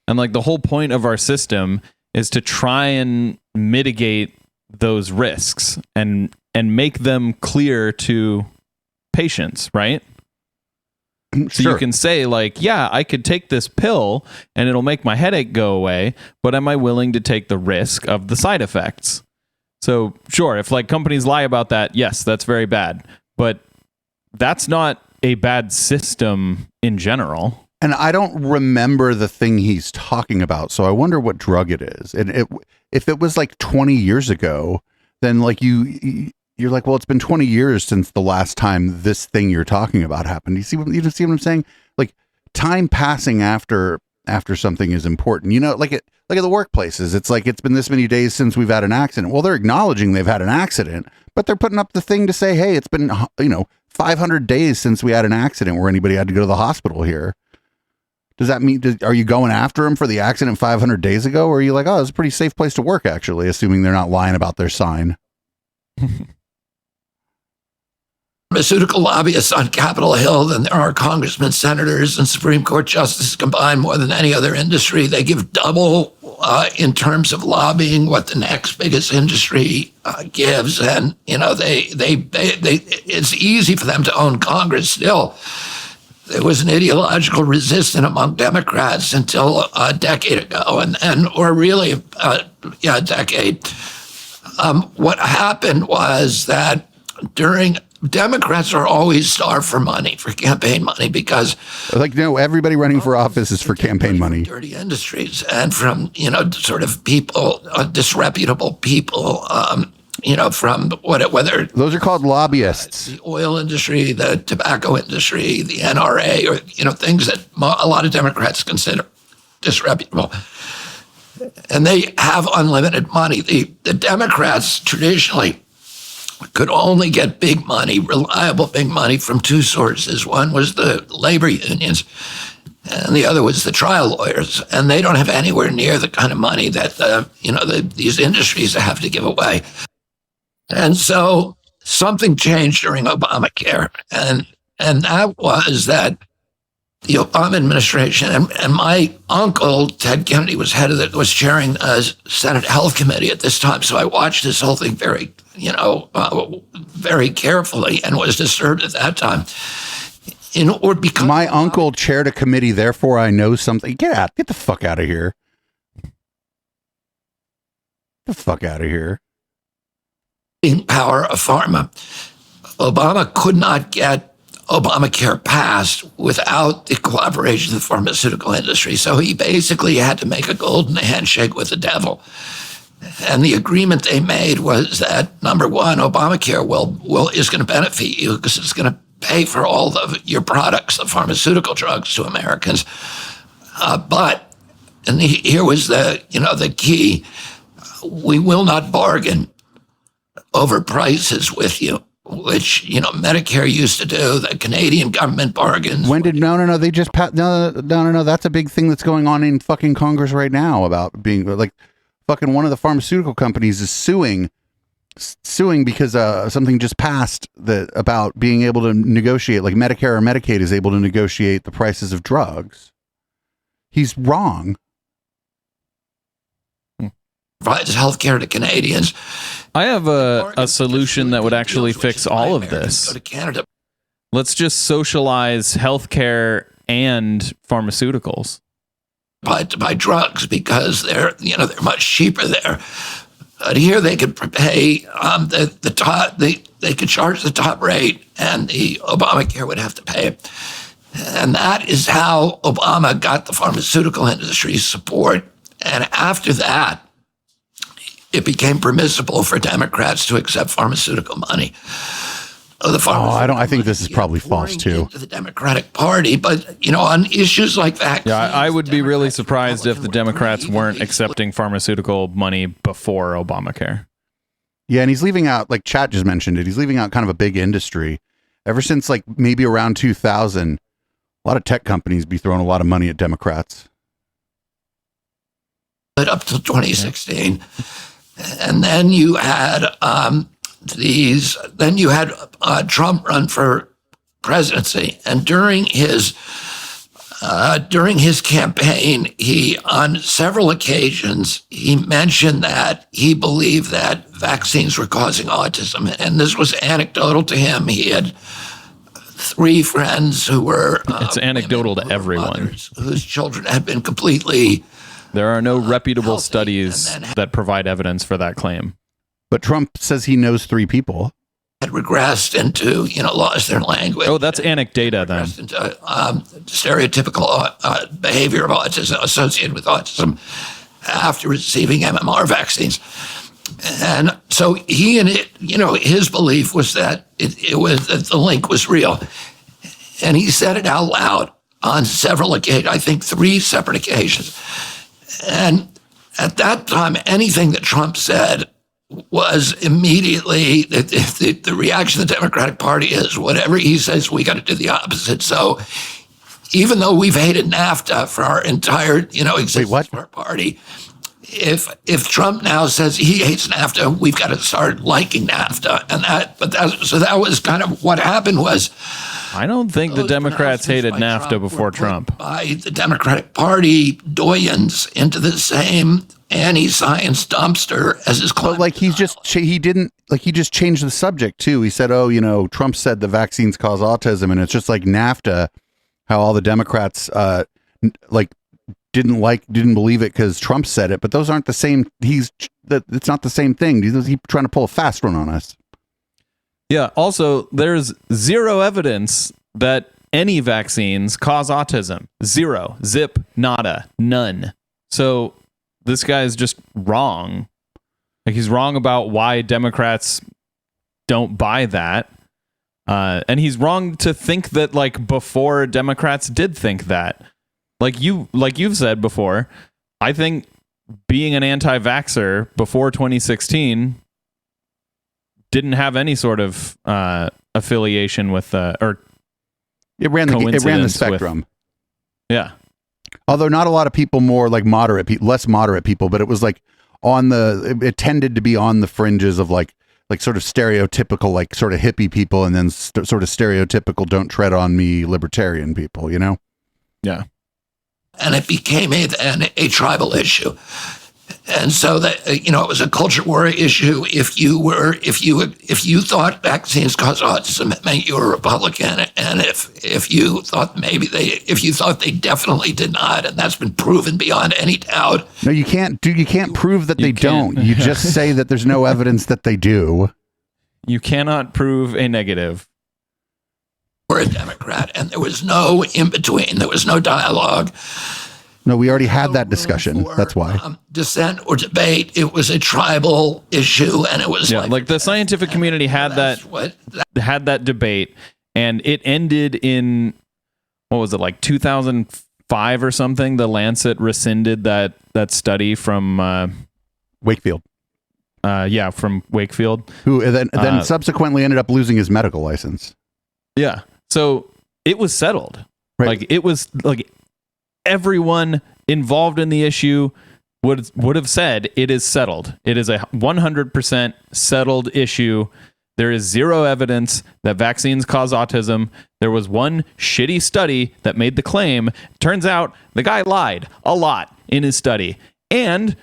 And like the whole point of our system is to try and mitigate those risks and make them clear to patients, right? So Sure. you can say like, yeah, I could take this pill and it'll make my headache go away, but am I willing to take the risk of the side effects? So sure, if like companies lie about that, yes, that's very bad. But that's not a bad system in general. And I don't remember the thing he's talking about, so I wonder what drug it is. And if it was like 20 years ago, then like you're like, well, it's been 20 years since the last time this thing you're talking about happened. You see what I'm saying? Like, time passing after something is important. Like at the workplaces, it's like, it's been this many days since we've had an accident. Well, they're acknowledging they've had an accident, but they're putting up the thing to say, hey, it's been 500 days since we had an accident where anybody had to go to the hospital here. Does that mean, are you going after them for the accident 500 days ago? Or are you like, oh, it's a pretty safe place to work, actually, assuming they're not lying about their sign? Pharmaceutical lobbyists on Capitol Hill than there are congressmen, senators, and Supreme Court justices combined more than any other industry. They give double in terms of lobbying what the next biggest industry gives, and it's easy for them to own Congress still. There was an ideological resistance among Democrats until a decade ago, or really a decade. What happened was that Democrats are always starved for money, for campaign money, because everybody running for office is for campaign money. Dirty industries and from sort of people, disreputable people. From whether those are called lobbyists, the oil industry, the tobacco industry, the NRA, or things that a lot of Democrats consider disreputable. And they have unlimited money. The Democrats traditionally could only get big money, reliable big money, from two sources. One was the labor unions, and the other was the trial lawyers. And they don't have anywhere near the kind of money that these industries have to give away. And so something changed during Obamacare, and that was that the Obama administration and my uncle Ted Kennedy was chairing Senate Health Committee at this time. So I watched this whole thing very carefully and was disturbed at that time. Because my uncle chaired a committee, therefore I know something. Get the fuck out of here. Get the fuck out of here. Power of pharma. Obama could not get Obamacare passed without the cooperation of the pharmaceutical industry. So he basically had to make a golden handshake with the devil. And the agreement they made was that, number one, Obamacare is going to benefit you because it's going to pay for all of your products, the pharmaceutical drugs, to Americans. Here was the key: we will not bargain over prices with you, which Medicare used to do. The Canadian government bargains. When did no? They just no. That's a big thing that's going on in fucking Congress right now about being like fucking one of the pharmaceutical companies is suing because something just passed about being able to negotiate, like Medicare or Medicaid is able to negotiate the prices of drugs. He's wrong. Provides health care to Canadians. I have a solution that would actually fix all of this. Go to Canada. Let's just socialize healthcare and pharmaceuticals. To buy drugs because they're much cheaper there. But here they could pay the top. They could charge the top rate, and the Obamacare would have to pay it. And that is how Obama got the pharmaceutical industry's support. And after that, it became permissible for Democrats to accept pharmaceutical money. I think this is probably false too. To the Democratic Party, but on issues like that, Yeah, I would be really surprised if the Democrats weren't accepting pharmaceutical money before Obamacare. Yeah, and he's leaving out, like Chat just mentioned it, he's leaving out kind of a big industry. Ever since like maybe around 2000, a lot of tech companies be throwing a lot of money at Democrats. But up till 2016, and then you had Trump run for presidency, and during his campaign, he on several occasions he mentioned that he believed that vaccines were causing autism, and this was anecdotal to him. He had 3 friends who were it's anecdotal to everyone whose children had been completely. There are no reputable studies that provide evidence for that claim. But Trump says he knows 3 people. Had regressed into, lost their language. Oh, that's anecdata then. Into stereotypical behavior of autism associated with autism after receiving MMR vaccines. And so he and his belief was that it was that the link was real. And he said it out loud on several occasions, I think 3 separate occasions. And at that time, anything that Trump said was immediately the reaction of the Democratic Party is whatever he says, we got to do the opposite. So even though we've hated NAFTA for our entire, existence of our party, if Trump now says he hates NAFTA, we've got to start liking NAFTA. And that was kind of what happened was. I don't think the Democrats hated NAFTA before Trump. By the Democratic Party doyens into the same anti-science dumpster as his climate. But like he just changed the subject too. He said, Trump said the vaccines cause autism, and it's just like NAFTA, how all the Democrats didn't believe it because Trump said it, but those aren't the same. It's not the same thing. He's trying to pull a fast one on us. Yeah. Also, there's zero evidence that any vaccines cause autism. Zero. Zip. Nada. None. So this guy is just wrong. Like, he's wrong about why Democrats don't buy that. And he's wrong to think that before Democrats did think that. Like you've said before, I think being an anti-vaxxer before 2016 didn't have any sort of affiliation with or it ran the spectrum. Yeah. Although not a lot of people, more like less moderate people, but it was it tended to be on the fringes of like sort of stereotypical, sort of hippie people, and then sort of stereotypical don't tread on me libertarian people, Yeah. And it became a tribal issue. And so that, it was a culture war issue. If you thought vaccines cause autism, it meant you were a Republican. And if you thought they definitely did not, and that's been proven beyond any doubt. No, you can't prove that they don't. You just say that there's no evidence that they do. You cannot prove a negative. Or a Democrat, and there was no in between. There was no dialogue. No, we already had that discussion. That's why. Dissent or debate. It was a tribal issue, and it was like the scientific community had that debate, and it ended in, what was it, 2005 or something? The Lancet rescinded that study from Wakefield. From Wakefield, who then subsequently ended up losing his medical license. Yeah. So it was settled. Right. It was everyone involved in the issue would have said it is settled. It is a 100% settled issue. There is zero evidence that vaccines cause autism. There was one shitty study that made the claim. Turns out the guy lied a lot in his study. And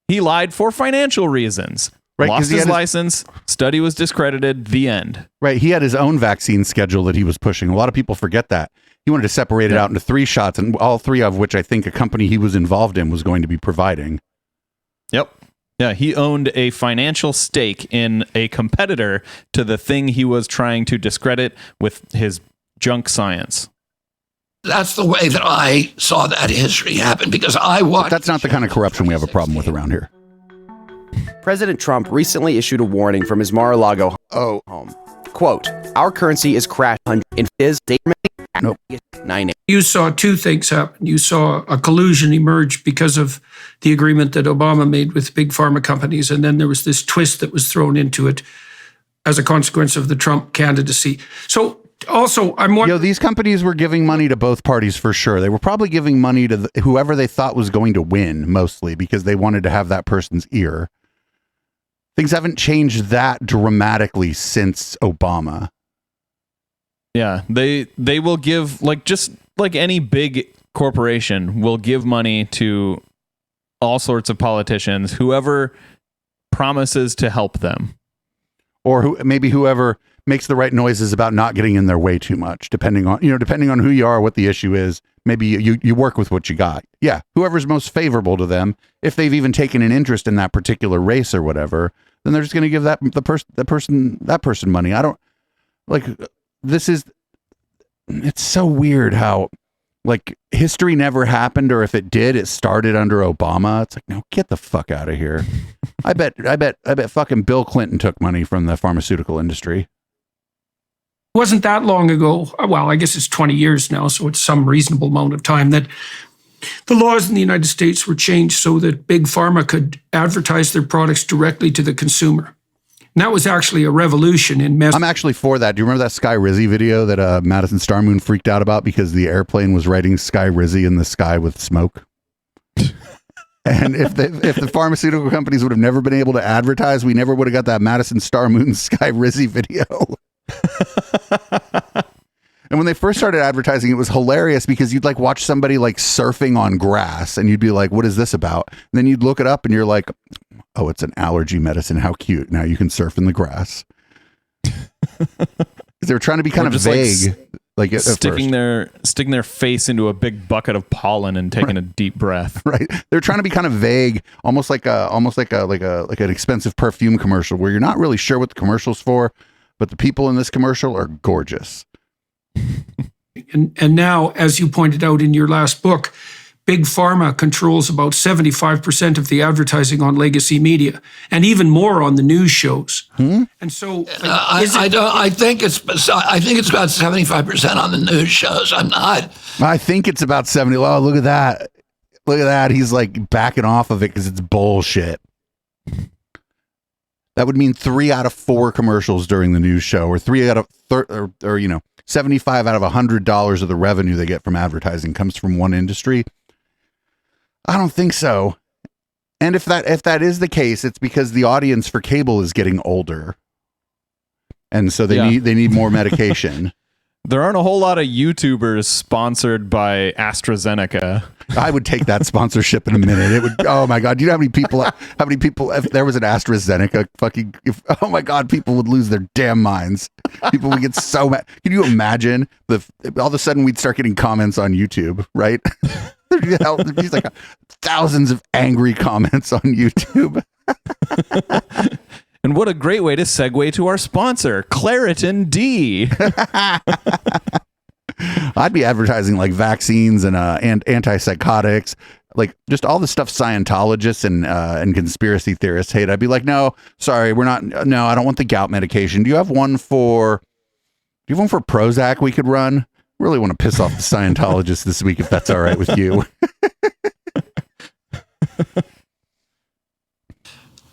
he lied for financial reasons. Right, lost his license, study was discredited, the end. Right, he had his own vaccine schedule that he was pushing. A lot of people forget that. He wanted to separate it out into 3 shots, and all 3 of which I think a company he was involved in was going to be providing. Yep. Yeah, he owned a financial stake in a competitor to the thing he was trying to discredit with his junk science. That's the way that I saw that history happen, because I watched... But that's not the kind of corruption we have a problem with around here. President Trump recently issued a warning from his Mar-a-Lago home. Quote, "Our currency is crashed in his statement." Nope. 9. You saw 2 things happen. You saw a collusion emerge because of the agreement that Obama made with big pharma companies, and then there was this twist that was thrown into it as a consequence of the Trump candidacy. So also, I'm wondering... These companies were giving money to both parties for sure. They were probably giving money to whoever they thought was going to win, mostly, because they wanted to have that person's ear. Things haven't changed that dramatically since Obama. Yeah, they will give, just like any big corporation will give money to all sorts of politicians, whoever promises to help them. Or maybe whoever makes the right noises about not getting in their way too much, depending on who you are, what the issue is. Maybe you work with what you got. Yeah, whoever's most favorable to them, if they've even taken an interest in that particular race or whatever, then they're just going to give that person money. I don't like this is. It's so weird how history never happened, or if it did, it started under Obama. It's like, no, get the fuck out of here. I bet fucking Bill Clinton took money from the pharmaceutical industry. Wasn't that long ago, well, I guess it's 20 years now, so it's some reasonable amount of time, that the laws in the United States were changed so that big pharma could advertise their products directly to the consumer. And that was actually a revolution in I'm actually for that. Do you remember that Sky Rizzy video that Madison Star Moon freaked out about because the airplane was writing Sky Rizzy in the sky with smoke? And if the pharmaceutical companies would have never been able to advertise, we never would have got that Madison Star Moon Sky Rizzy video. And when they first started advertising, it was hilarious because you'd watch somebody surfing on grass and you'd be like, what is this about? And then you'd look it up and you're like, oh, it's an allergy medicine. How cute. Now you can surf in the grass. They were trying to be kind of vague. Sticking their face into a big bucket of pollen and taking a deep breath. Right. They're trying to be kind of vague, almost like an expensive perfume commercial where you're not really sure what the commercial's for, but the people in this commercial are gorgeous. And now, as you pointed out in your last book, big pharma controls about 75% of the advertising on legacy media, and even more on the news shows. And so, I think it's about 75% on the news shows. I think it's about 70. Oh, look at that! Look at that! He's backing off of it because it's bullshit. That would mean 3 out of 4 commercials during the news show, or 3 out of 75 out of $100 of the revenue they get from advertising comes from one industry. I don't think so. And if that is the case, it's because the audience for cable is getting older. And so they need more medication. There aren't a whole lot of YouTubers sponsored by AstraZeneca. I would take that sponsorship in a minute. It would. Oh my God! Do you know how many people? If there was an AstraZeneca, oh my God, people would lose their damn minds. People would get so mad. Can you imagine all of a sudden we'd start getting comments on YouTube, right? There's thousands of angry comments on YouTube. And what a great way to segue to our sponsor, Claritin D. I'd be advertising vaccines and antipsychotics, just all the stuff Scientologists and conspiracy theorists hate. I'd be like, no, sorry, I don't want the gout medication. Do you have one for Prozac we could run? Really want to piss off the Scientologists this week, if that's all right with you.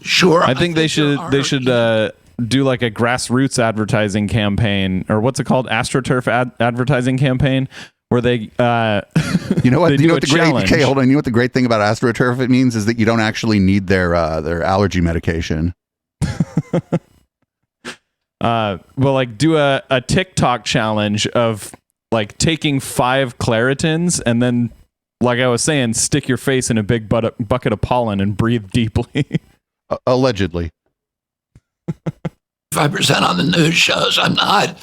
Sure. I think they should do a grassroots advertising campaign, or what's it called? AstroTurf advertising campaign, where they you know what the great thing about AstroTurf it means is that you don't actually need their allergy medication. Well, like do a TikTok challenge of like taking 5 Claritins and then, like I was saying, stick your face in a big bucket of pollen and breathe deeply. Allegedly. 5% on the news shows. I'm not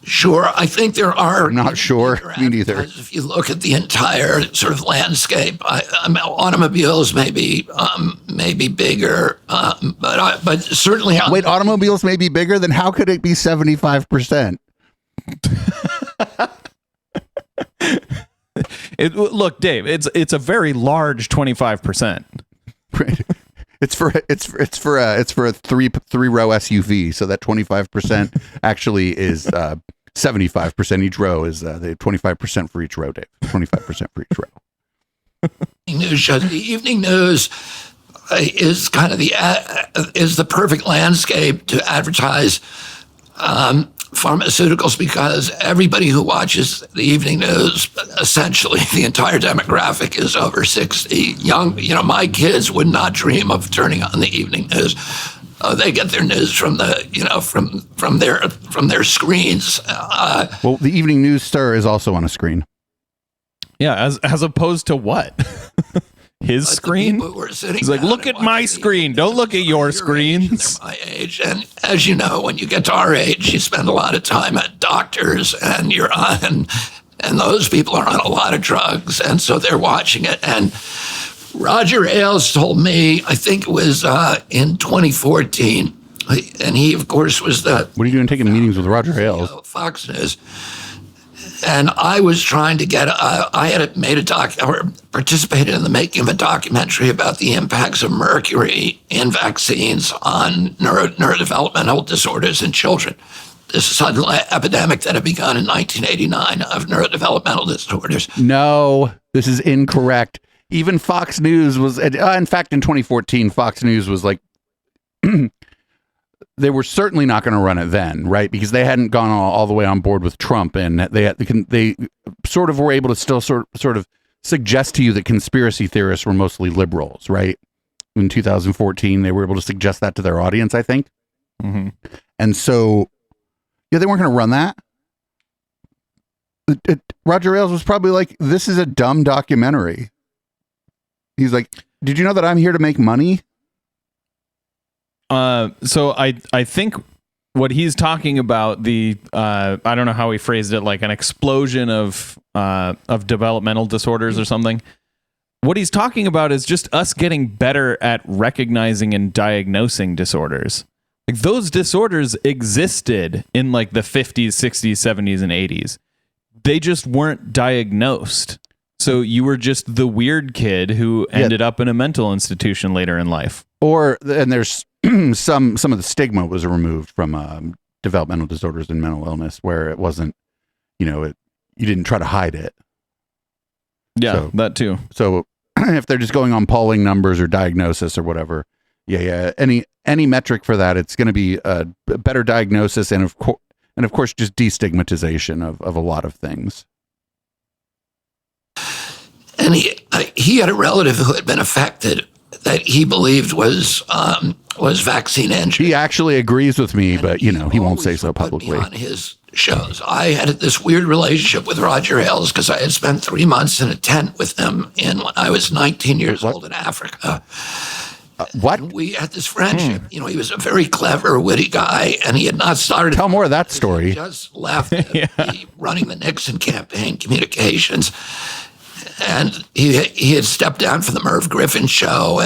sure. I think there are. I'm not sure. Me neither. If you look at the entire sort of landscape, automobiles may be bigger, but certainly. Wait, automobiles may be bigger. Then how could it be 75%? Look, Dave, it's a very large 25%. It's for a three row SUV, so that 25% actually is 75%. Each row is the 25% for each row, Dave. 25% for each row. News shows. The evening news is kind of the perfect landscape to advertise pharmaceuticals, because everybody who watches the evening news, essentially the entire demographic, is over 60. Young, my kids would not dream of turning on the evening news. They get their news from from their screens. Well, the evening news, sir, is also on a screen. Yeah, as opposed to what? His screen? He's like, look at my screen. Don't look at your screens. My age, and as you know, when you get to our age, you spend a lot of time at doctors, and you're on, and those people are on a lot of drugs, and so they're watching it. And Roger Ailes told me, I think it was in 2014, and he, of course, was the. What are you doing taking meetings with Roger Ailes? Fox News. And I was trying to get, I had made or participated in the making of a documentary about the impacts of mercury in vaccines on neurodevelopmental disorders in children. This sudden epidemic that had begun in 1989 of neurodevelopmental disorders. No, this is incorrect. Even Fox News was, in fact, in 2014, Fox News was like, they were certainly not going to run it then, right? Because they hadn't gone all the way on board with Trump, and they sort of were able to still sort of suggest to you that conspiracy theorists were mostly liberals, right? In 2014, they were able to suggest that to their audience, I think. Mm-hmm. And so, yeah, they weren't going to run that. Roger Ailes was probably like, this is a dumb documentary. He's like, did you know that I'm here to make money? So I think what he's talking about, I don't know how he phrased it, like an explosion of developmental disorders or something. What he's talking about is just us getting better at recognizing and diagnosing disorders. Like those disorders existed in like the 50s, 60s, 70s, and 80s. They just weren't diagnosed. So you were just the weird kid who ended up in a mental institution later in life. And there's some of the stigma was removed from developmental disorders and mental illness, where it wasn't, you didn't try to hide it. Yeah, so, that too. So if they're just going on polling numbers or diagnosis or whatever, any metric for that, it's going to be a better diagnosis and of course just destigmatization of a lot of things. And he had a relative who had been affected that he believed was vaccine injured. He actually agrees with me, but he won't say so publicly. On his shows, I had this weird relationship with Roger Ailes because I had spent 3 months in a tent with him when I was 19 years old in Africa. What? And we had this friendship. He was a very clever, witty guy, and he had not started. Tell more of that story. He just left running the Nixon campaign communications. And he had stepped down from the Merv Griffin show,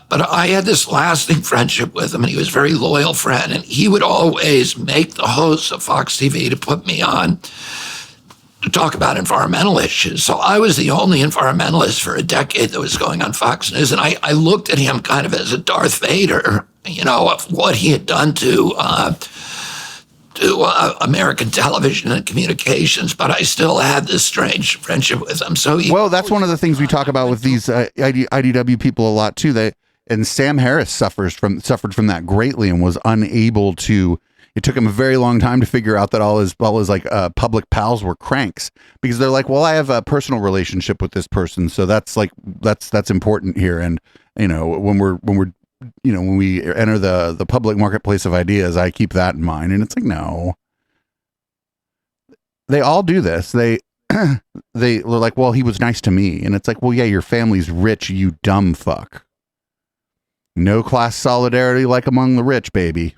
but I had this lasting friendship with him, and he was a very loyal friend. And he would always make the hosts of Fox TV to put me on to talk about environmental issues. So I was the only environmentalist for a decade that was going on Fox News, and I looked at him kind of as a Darth Vader, of what he had done to American television and communications, but I still had this strange friendship with him. So that's one of the things we talk about with these IDW people a lot too. And Sam Harris suffered from that greatly and was unable to. It took him a very long time to figure out that all his public pals were cranks, because they're like, well, I have a personal relationship with this person, so that's important here. And when we're when we enter the public marketplace of ideas, I keep that in mind. And it's like, no, they all do this. They're like, well, he was nice to me. And it's like, well, yeah, your family's rich, you dumb fuck. No class solidarity like among the rich, baby.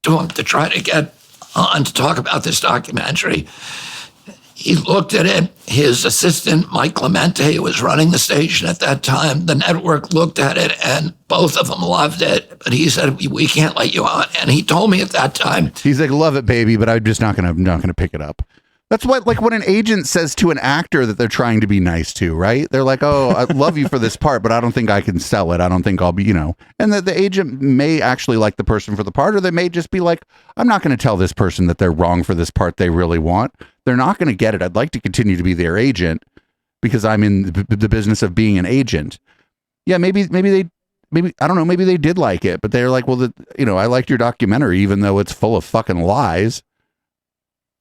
To try to get on to talk about this documentary. He looked at it. His assistant, Mike Clemente, was running the station at that time. The network looked at it, and both of them loved it. But he said, "We can't let you on." And he told me at that time, he's like, "Love it, baby, but I'm just not gonna pick it up." That's what, like, when an agent says to an actor that they're trying to be nice to, right? They're like, "Oh, I love you for this part, but I don't think I can sell it. I don't think I'll be, And the agent may actually like the person for the part, or they may just be like, "I'm not going to tell this person that they're wrong for this part they really want. They're not going to get it. I'd like to continue to be their agent because I'm in the business of being an agent." Yeah, maybe I don't know. Maybe they did like it, but they're like, "Well, I liked your documentary, even though it's full of fucking lies."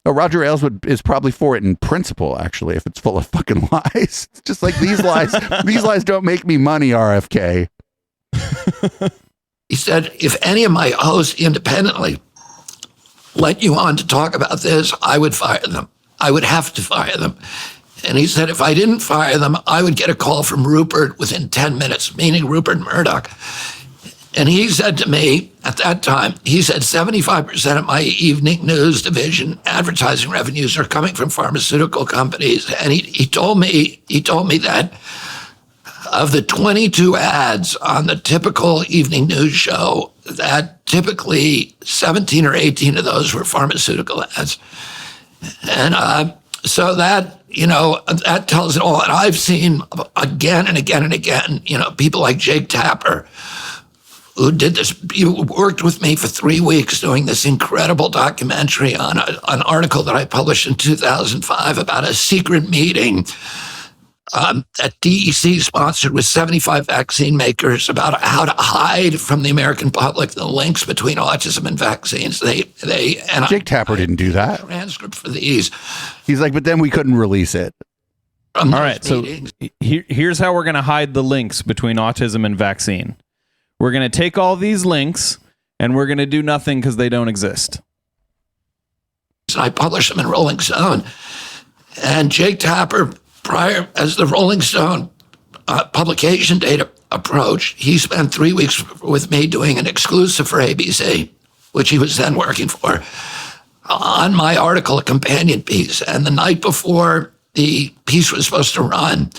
Oh, Roger Ailes is probably for it in principle, actually, if it's full of fucking lies. It's just like, these lies don't make me money, RFK. he said, "If any of my hosts independently let you on to talk about this, I would fire them. I would have to fire them." And he said, if I didn't fire them, I would get a call from Rupert within 10 minutes, meaning Rupert Murdoch. And he said to me at that time, he said, 75% of my evening news division advertising revenues are coming from pharmaceutical companies. And he told me that of the 22 ads on the typical evening news show, that typically 17 or 18 of those were pharmaceutical ads. And so that, that tells it all. And I've seen again and again and again, people like Jake Tapper, who did this, he worked with me for 3 weeks doing this incredible documentary on an article that I published in 2005 about a secret meeting that DEC sponsored with 75 vaccine makers about how to hide from the American public the links between autism and vaccines. Jake Tapper didn't do that. Transcript for these. He's like, but then we couldn't release it. All right, so here's how we're going to hide the links between autism and vaccine. We're going to take all these links and we're going to do nothing because they don't exist. I published them in Rolling Stone. And Jake Tapper, prior as the Rolling Stone publication date approached, he spent 3 weeks with me doing an exclusive for ABC, which he was then working for, on my article, a companion piece. And the night before the piece was supposed to run,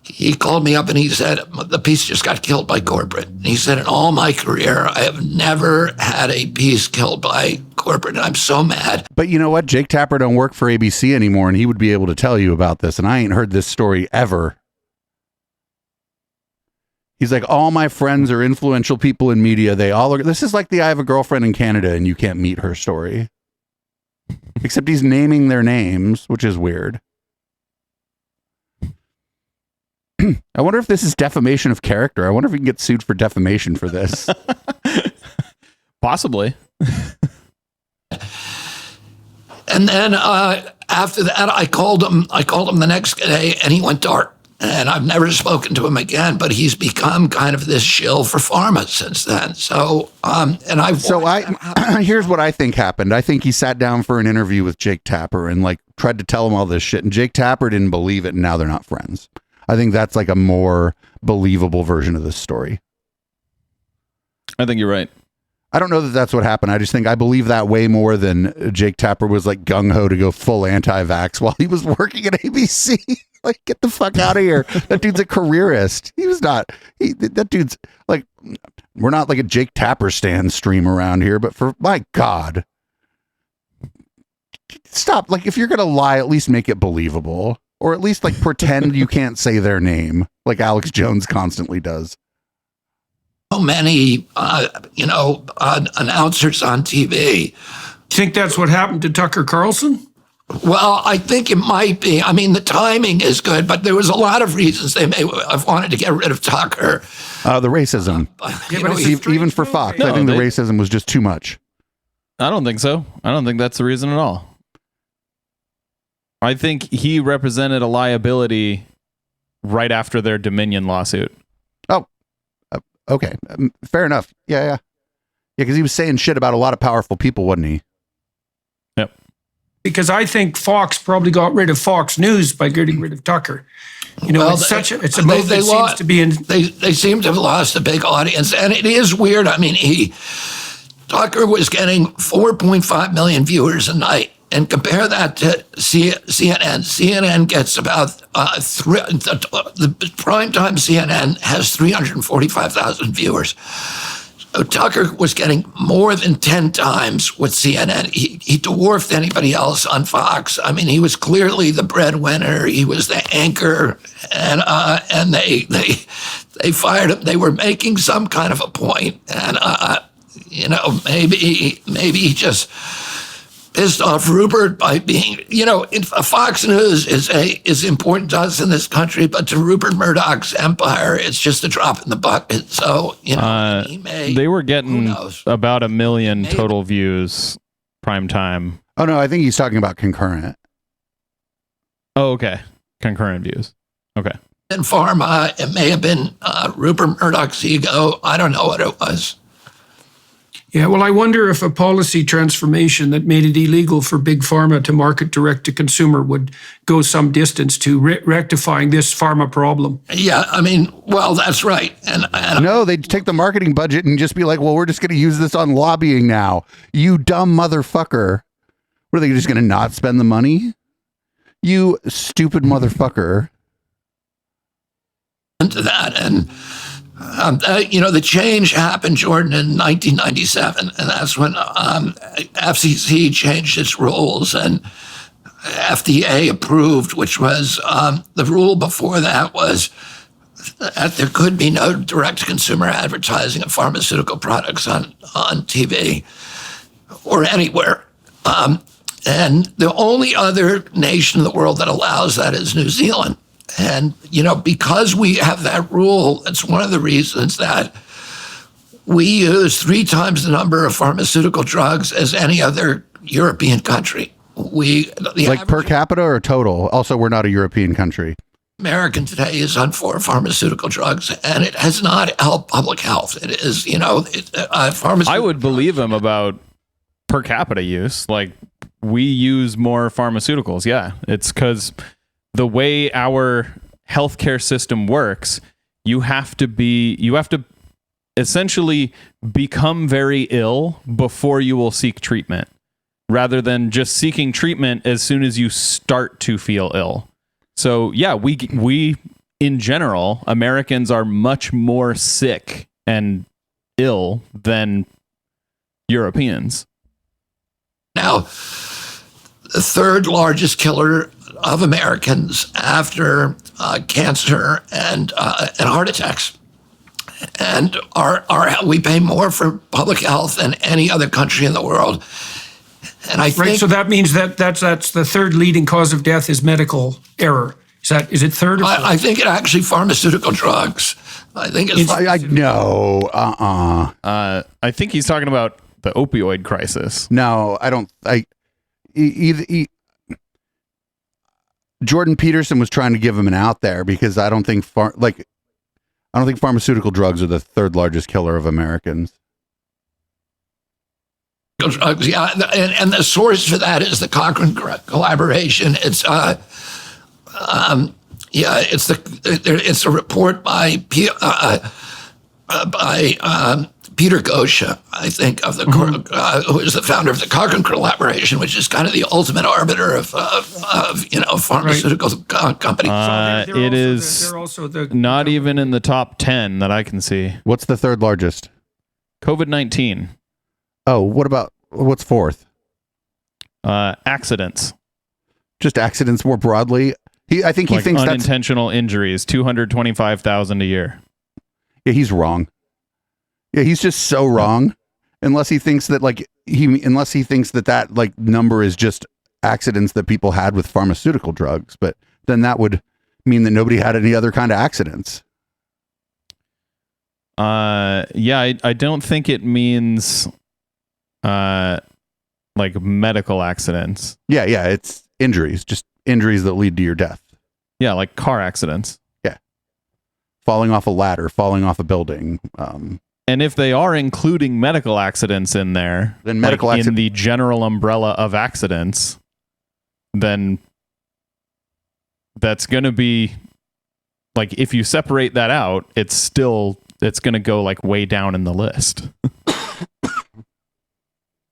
he called me up and he said, the piece just got killed by corporate. And he said, in all my career, I have never had a piece killed by corporate, and I'm so mad. But you know what? Jake Tapper don't work for ABC anymore, and he would be able to tell you about this, and I ain't heard this story ever. He's like, all my friends are influential people in media. They all are. This is like the I have a girlfriend in Canada and you can't meet her story. Except he's naming their names, which is weird. I wonder if this is defamation of character. I wonder if we can get sued for defamation for this. Possibly. And then after that, I called him the next day, and he went dark. And I've never spoken to him again. But he's become kind of this shill for pharma since then. So, here's what I think happened. I think he sat down for an interview with Jake Tapper and tried to tell him all this shit, and Jake Tapper didn't believe it, and now they're not friends. I think that's a more believable version of this story. I think you're right. I don't know that that's what happened. I just think I believe that way more than Jake Tapper was gung-ho to go full anti-vax while he was working at ABC. Get the fuck out of here. That dude's a careerist. He was not. That dude's we're not like a Jake Tapper stan stream around here, but for my God. Stop. If you're going to lie, at least make it believable. Or at least pretend you can't say their name like Alex Jones constantly does. So many, announcers on TV. Think that's what happened to Tucker Carlson? Well, I think it might be. I mean, the timing is good, but there was a lot of reasons they may have wanted to get rid of Tucker. The racism. Even for Fox, I think the racism was just too much. I don't think so. I don't think that's the reason at all. I think he represented a liability right after their Dominion lawsuit. Okay, fair enough. Yeah, because he was saying shit about a lot of powerful people, wasn't he? Yep. Because I think Fox probably got rid of Fox News by getting rid of Tucker. You know, it's a move that seems to be in. They seem to have lost a big audience, and it is weird. I mean, Tucker was getting 4.5 million viewers a night, and compare that to CNN. CNN gets about the primetime CNN has 345,000 viewers. So Tucker was getting more than 10 times what CNN. He dwarfed anybody else on Fox. I mean, he was clearly the breadwinner. He was the anchor, and they fired him. They were making some kind of a point, and you know, maybe he just pissed off Rupert by being, you know, Fox News is important to us in this country, but to Rupert Murdoch's empire, it's just a drop in the bucket. So, you know, they were getting about 1 million total views prime time. Oh no, I think he's talking about concurrent. Oh, okay, concurrent views. Okay. In pharma, it may have been Rupert Murdoch's ego. I don't know what it was. Yeah, well, I wonder if a policy transformation that made it illegal for big pharma to market direct to consumer would go some distance to rectifying this pharma problem. Yeah, I mean, well, that's right. And no, they'd take the marketing budget and just be like, well, we're just going to use this on lobbying now. You dumb motherfucker. What, are they just going to not spend the money? You stupid motherfucker. Into that, and you know, the change happened, Jordan, in 1997, and that's when FCC changed its rules and FDA approved, which was the rule before that was that there could be no direct-to-consumer advertising of pharmaceutical products on TV or anywhere. And the only other nation in the world that allows that is New Zealand. And, you know, because we have that rule, it's one of the reasons that we use 3 times the number of pharmaceutical drugs as any other European country. Like per capita or total? Also, we're not a European country. American today is on 4 pharmaceutical drugs, and it has not helped public health. It is, you know, I would believe him about per capita use. Like, we use more pharmaceuticals. Yeah, it's because the way our healthcare system works, you have to essentially become very ill before you will seek treatment, rather than just seeking treatment as soon as you start to feel ill. So yeah, we in general, Americans are much more sick and ill than Europeans. Now, the 3rd largest killer of Americans after cancer and heart attacks, and we pay more for public health than any other country in the world. And I think, so that means that's the 3rd leading cause of death is medical error. Is it 3rd? Or 4th? I think it actually pharmaceutical drugs. I think it's no. I think he's talking about the opioid crisis. No, I don't. Jordan Peterson was trying to give him an out there because I don't think pharmaceutical drugs are the 3rd largest killer of Americans. Drugs, yeah, and the source for that is the Cochrane collaboration. It's it's a report by Peter Gosha, I think, of the who is the founder of the Cochrane collaboration, which is kind of the ultimate arbiter of pharmaceutical companies. It is not even in the top 10 that I can see. What's the 3rd largest? COVID-19. Oh, what's 4th? Accidents. Just accidents more broadly. I think he thinks unintentional injuries, 225,000 a year. Yeah, he's wrong. Yeah, he's just so wrong. Unless he thinks that that like number is just accidents that people had with pharmaceutical drugs, but then that would mean that nobody had any other kind of accidents. Yeah, I don't think it means like medical accidents. Yeah, it's injuries, just injuries that lead to your death. Yeah, like car accidents. Yeah. falling off a ladder, falling off a building. And if they are including medical accidents in there, then medical in the general umbrella of accidents, then that's going to be like, if you separate that out, it's going to go like way down in the list.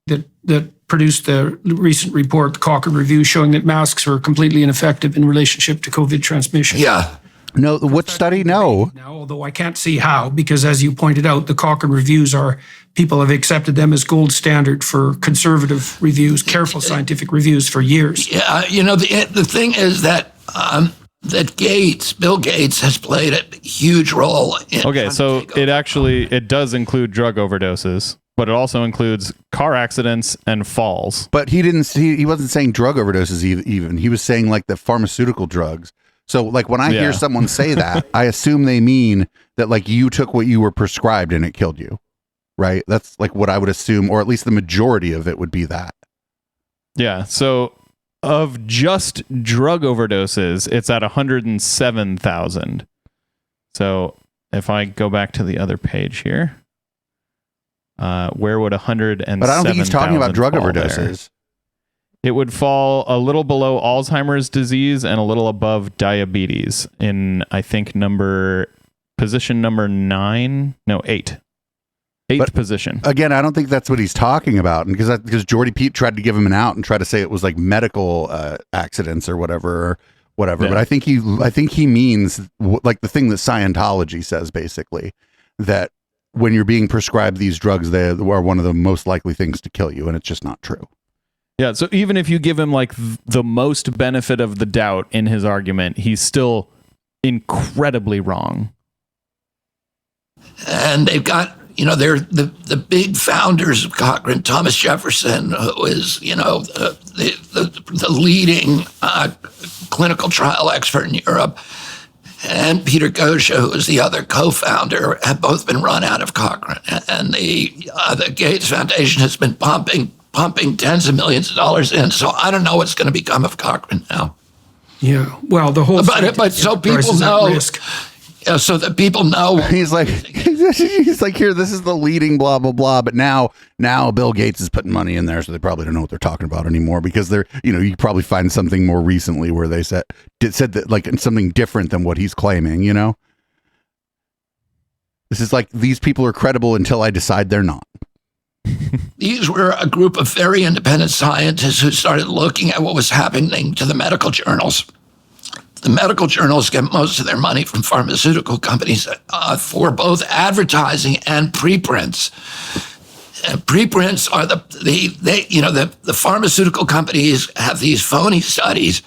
that produced the recent report, the Cochrane Review, showing that masks are completely ineffective in relationship to COVID transmission. Yeah. No, which study? No. Now, although I can't see how, because as you pointed out, the Cochrane Reviews people have accepted them as gold standard for conservative reviews, careful scientific reviews for years. Yeah, the thing is that Bill Gates has played a huge role in. Okay, so it does include drug overdoses, but it also includes car accidents and falls. But he wasn't saying drug overdoses even. He was saying like the pharmaceutical drugs. So like when I hear someone say that, I assume they mean that like you took what you were prescribed and it killed you, right? That's like what I would assume, or at least the majority of it would be that. Yeah. So of just drug overdoses, it's at 107,000. So if I go back to the other page here, where would 107,000? But I don't think he's talking about drug overdoses. There? It would fall a little below Alzheimer's disease and a little above diabetes in, I think, position number 9. No, 8. Eighth position. Again, I don't think that's what he's talking about, and because Jordy Pete tried to give him an out and try to say it was like medical accidents or whatever. Yeah. But I think he means like the thing that Scientology says, basically, that when you're being prescribed these drugs, they are one of the most likely things to kill you, and it's just not true. Yeah, so even if you give him like the most benefit of the doubt in his argument, he's still incredibly wrong. And they've got, they're the big founders of Cochrane, Thomas Jefferson, who is, the leading clinical trial expert in Europe, and Peter Gosha, who is the other co-founder, have both been run out of Cochrane. And the Gates Foundation has been pumping tens of millions of dollars in. So I don't know what's going to become of Cochrane now. Yeah, well, the whole but so people know. Yeah, so that people know. He's like, here, this is the leading blah, blah, blah. But now Bill Gates is putting money in there, so they probably don't know what they're talking about anymore, because they're, you probably find something more recently where they said that like something different than what he's claiming, This is like, these people are credible until I decide they're not. These were a group of very independent scientists who started looking at what was happening to the medical journals. The medical journals get most of their money from pharmaceutical companies for both advertising and preprints. And preprints are the pharmaceutical companies have these phony studies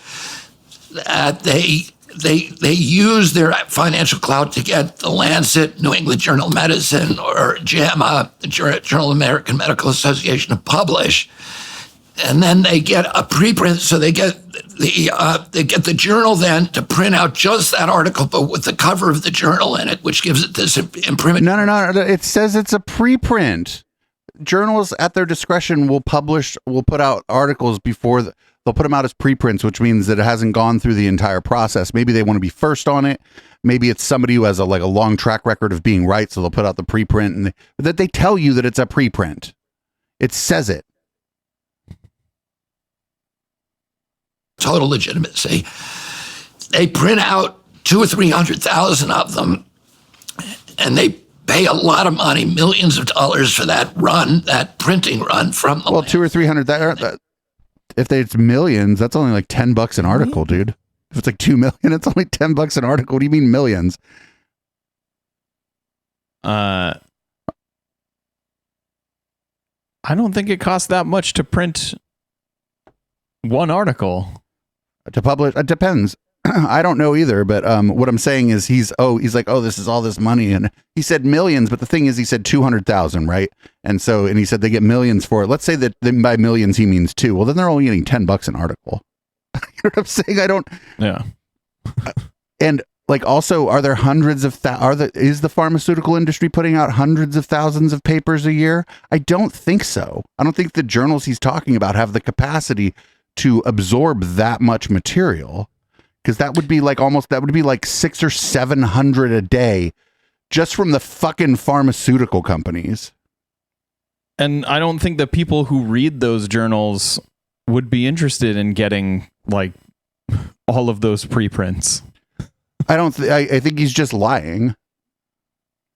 that they use their financial clout to get the Lancet, New England Journal of Medicine, or JAMA, the Journal of American Medical Association, to publish, and then they get a preprint. So they get the journal then to print out just that article, but with the cover of the journal in it, which gives it this imprint. No. It says it's a preprint. Journals at their discretion will put out articles before they'll put them out as preprints, which means that it hasn't gone through the entire process. Maybe they want to be first on it. Maybe it's somebody who has a long track record of being right, so they'll put out the preprint, and that they tell you that it's a preprint. It says it. Total legitimacy. They print out 200,000 or 300,000 of them, and they pay a lot of money, millions of dollars, for that printing run from the. Well, 200,000 or 300,000. If it's millions, that's only like $10 an article, dude. If it's like 2 million, it's only $10 an article. What do you mean millions? I don't think it costs that much to print one article. To publish, it depends. I don't know either, but what I'm saying is he's like, this is all this money, and he said millions, but the thing is, he said 200,000, right? And he said they get millions for it. Let's say that by millions he means 2. Well, then they're only getting $10 an article. You know what I'm saying? Yeah. And like, also, are there hundreds of is the pharmaceutical industry putting out hundreds of thousands of papers a year? I don't think so. I don't think the journals he's talking about have the capacity to absorb that much material. because that would be like 600 or 700 a day just from the fucking pharmaceutical companies. And I don't think that people who read those journals would be interested in getting like all of those preprints. I think he's just lying.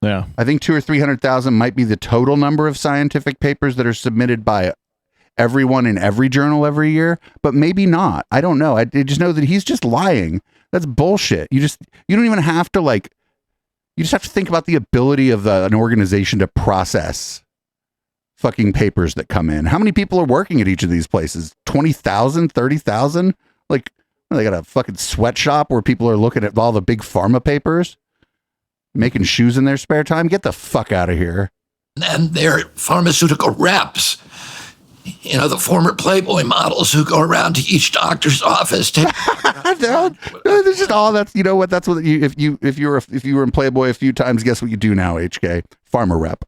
Yeah. I think 200,000 or 300,000 might be the total number of scientific papers that are submitted by everyone in every journal every year, but maybe not. I don't know. I just know that he's just lying. That's bullshit. You don't even have to you just have to think about the ability of an organization to process fucking papers that come in. How many people are working at each of these places? 20,000, 30,000? Like, they got a fucking sweatshop where people are looking at all the big pharma papers, making shoes in their spare time. Get the fuck out of here. And they're pharmaceutical reps. You know, the former Playboy models who go around to each doctor's office. This is all that's, you know what, that's what if you were in Playboy a few times, guess what you do now, HK? Pharma rep.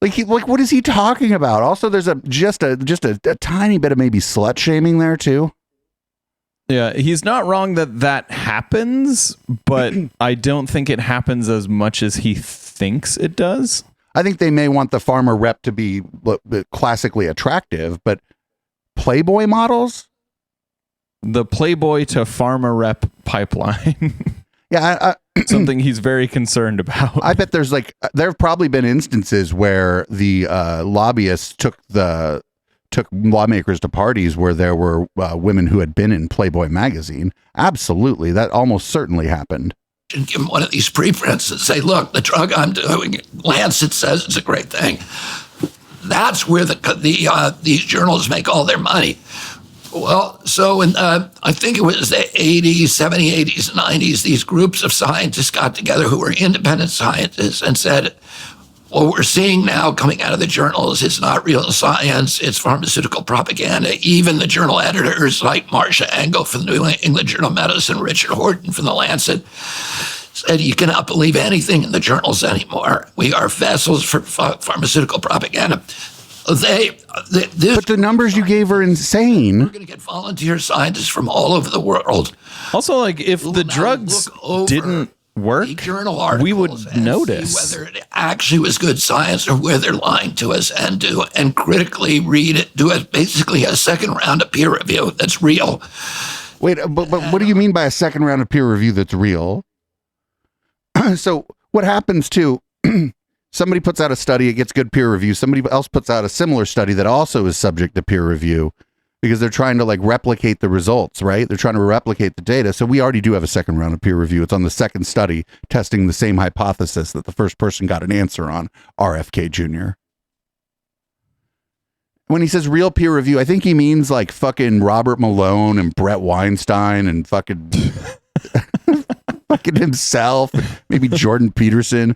Like what is he talking about? Also, there's just a tiny bit of maybe slut shaming there too. Yeah, he's not wrong that happens, but I don't think it happens as much as he thinks it does. I think they may want the farmer rep to be classically attractive, but Playboy models? The Playboy to farmer rep pipeline. Yeah, something he's very concerned about. I bet there have probably been instances where the lobbyists took lawmakers to parties where there were women who had been in Playboy magazine. Absolutely. That almost certainly happened. And give them one of these preprints and say, look, the drug I'm doing, Lancet says it's a great thing. That's where these journals make all their money. Well, so in, I think it was the 80s, 70s, 80s, and 90s, these groups of scientists got together who were independent scientists and said, what we're seeing now coming out of the journals is not real science, it's pharmaceutical propaganda. Even the journal editors like Marcia Engel from the New England Journal of Medicine, Richard Horton from the Lancet, said you cannot believe anything in the journals anymore. We are vessels for pharmaceutical propaganda. But the numbers you gave are insane. We're going to get volunteer scientists from all over the world. Also, like, if the drugs didn't work, we would notice whether it actually was good science or whether they're lying to us, and critically read it, do basically a second round of peer review that's real. Wait, but what do you mean by a second round of peer review that's real? So what happens to somebody puts out a study, it gets good peer review. Somebody else puts out a similar study that also is subject to peer review because they're trying to replicate the results, right? They're trying to replicate the data. So we already do have a second round of peer review. It's on the second study testing the same hypothesis that the first person got an answer on, RFK Jr. When he says real peer review, I think he means like fucking Robert Malone and Brett Weinstein and fucking fucking himself, maybe Jordan Peterson.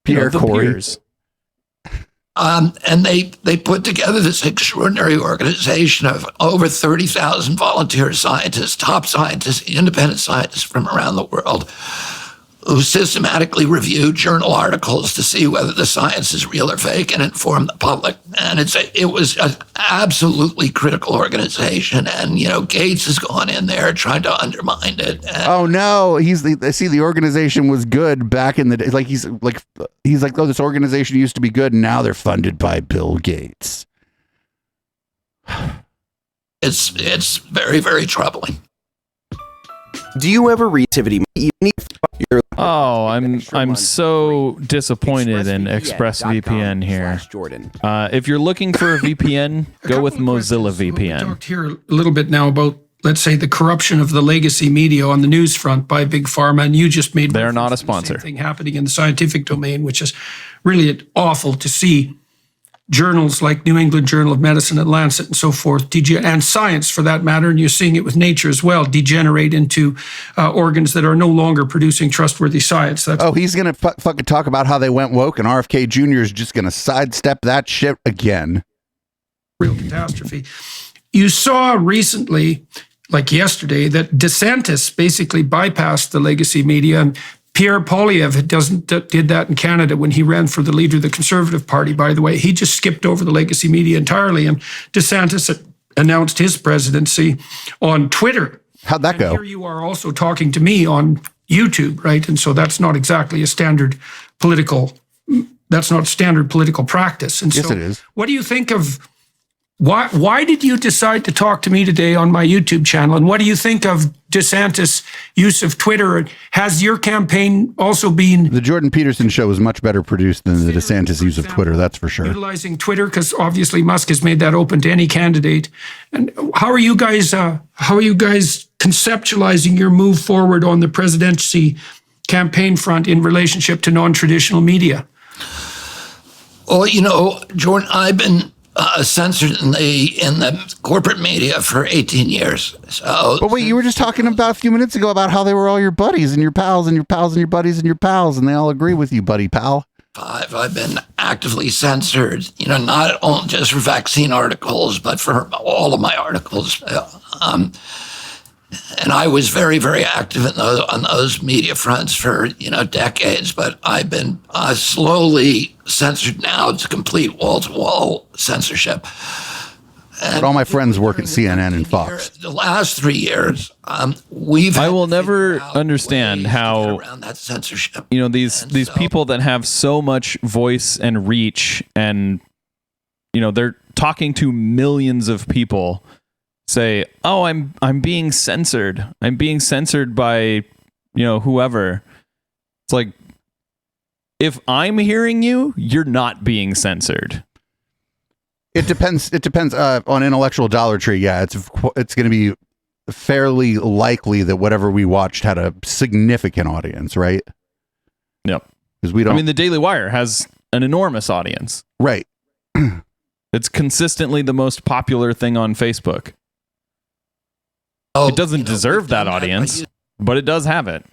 Pierre Corey. And they put together this extraordinary organization of over 30,000 volunteer scientists, top scientists, independent scientists from around the world, who systematically review journal articles to see whether the science is real or fake and inform the public. And it was an absolutely critical organization. And, Gates has gone in there trying to undermine it. Oh, no. The organization was good back in the day. He's like, oh, this organization used to be good, and now they're funded by Bill Gates. It's very, very troubling. Do you ever read activity? Oh, I'm so disappointed in ExpressVPN here. If you're looking for a VPN, go with Mozilla VPN. We talked here a little bit now about, let's say, the corruption of the legacy media on the news front by Big Pharma, and you just made they're not a sponsor. The same thing happening in the scientific domain, which is really awful to see. Journals like New England Journal of Medicine and Lancet and so forth, and Science for that matter, and you're seeing it with Nature as well, degenerate into organs that are no longer producing trustworthy science. He's going to fucking talk about how they went woke, and RFK Jr. is just going to sidestep that shit again. Real catastrophe. You saw recently, like yesterday, that DeSantis basically bypassed the legacy media, and Pierre Poilievre did that in Canada when he ran for the leader of the Conservative Party, by the way. He just skipped over the legacy media entirely. And DeSantis announced his presidency on Twitter. How'd that And go? here you are also talking to me on YouTube, right? And so that's not exactly a standard political. That's not standard political practice. And Yes, so, it is. what do you think of? Why did you decide to talk to me today on my YouTube channel? And what do you think of DeSantis' use of Twitter? Has your campaign also been The Jordan Peterson show was much better produced than the DeSantis use of Twitter, that's for sure. utilizing Twitter? Because obviously Musk has made that open to any candidate. And how are you guys conceptualizing your move forward on the presidency campaign front in relationship to non-traditional media? Well, Jordan, I've been censored in the corporate media for 18 years. So, But wait, you were just talking about a few minutes ago about how they were all your buddies and your pals and your pals and your buddies and your pals, and they all agree with you, buddy pal. I've been actively censored, not only just for vaccine articles, but for all of my articles. And I was very, very active on those media fronts for, decades, but I've been slowly censored now to complete wall-to-wall censorship. And But all my friends work at CNN and Fox. The last 3 years, I we've will never understand how around that censorship. these people that have so much voice and reach, and they're talking to millions of people, say, "Oh, I'm being censored. I'm being censored by whoever." It's like, if I'm hearing you, you're not being censored. It depends. It depends on Intellectual Dollar Tree. Yeah, it's going to be fairly likely that whatever we watched had a significant audience, right? Yep. Because we don't. I mean, the Daily Wire has an enormous audience. Right. It's consistently the most popular thing on Facebook. It doesn't deserve that audience, but it does have it.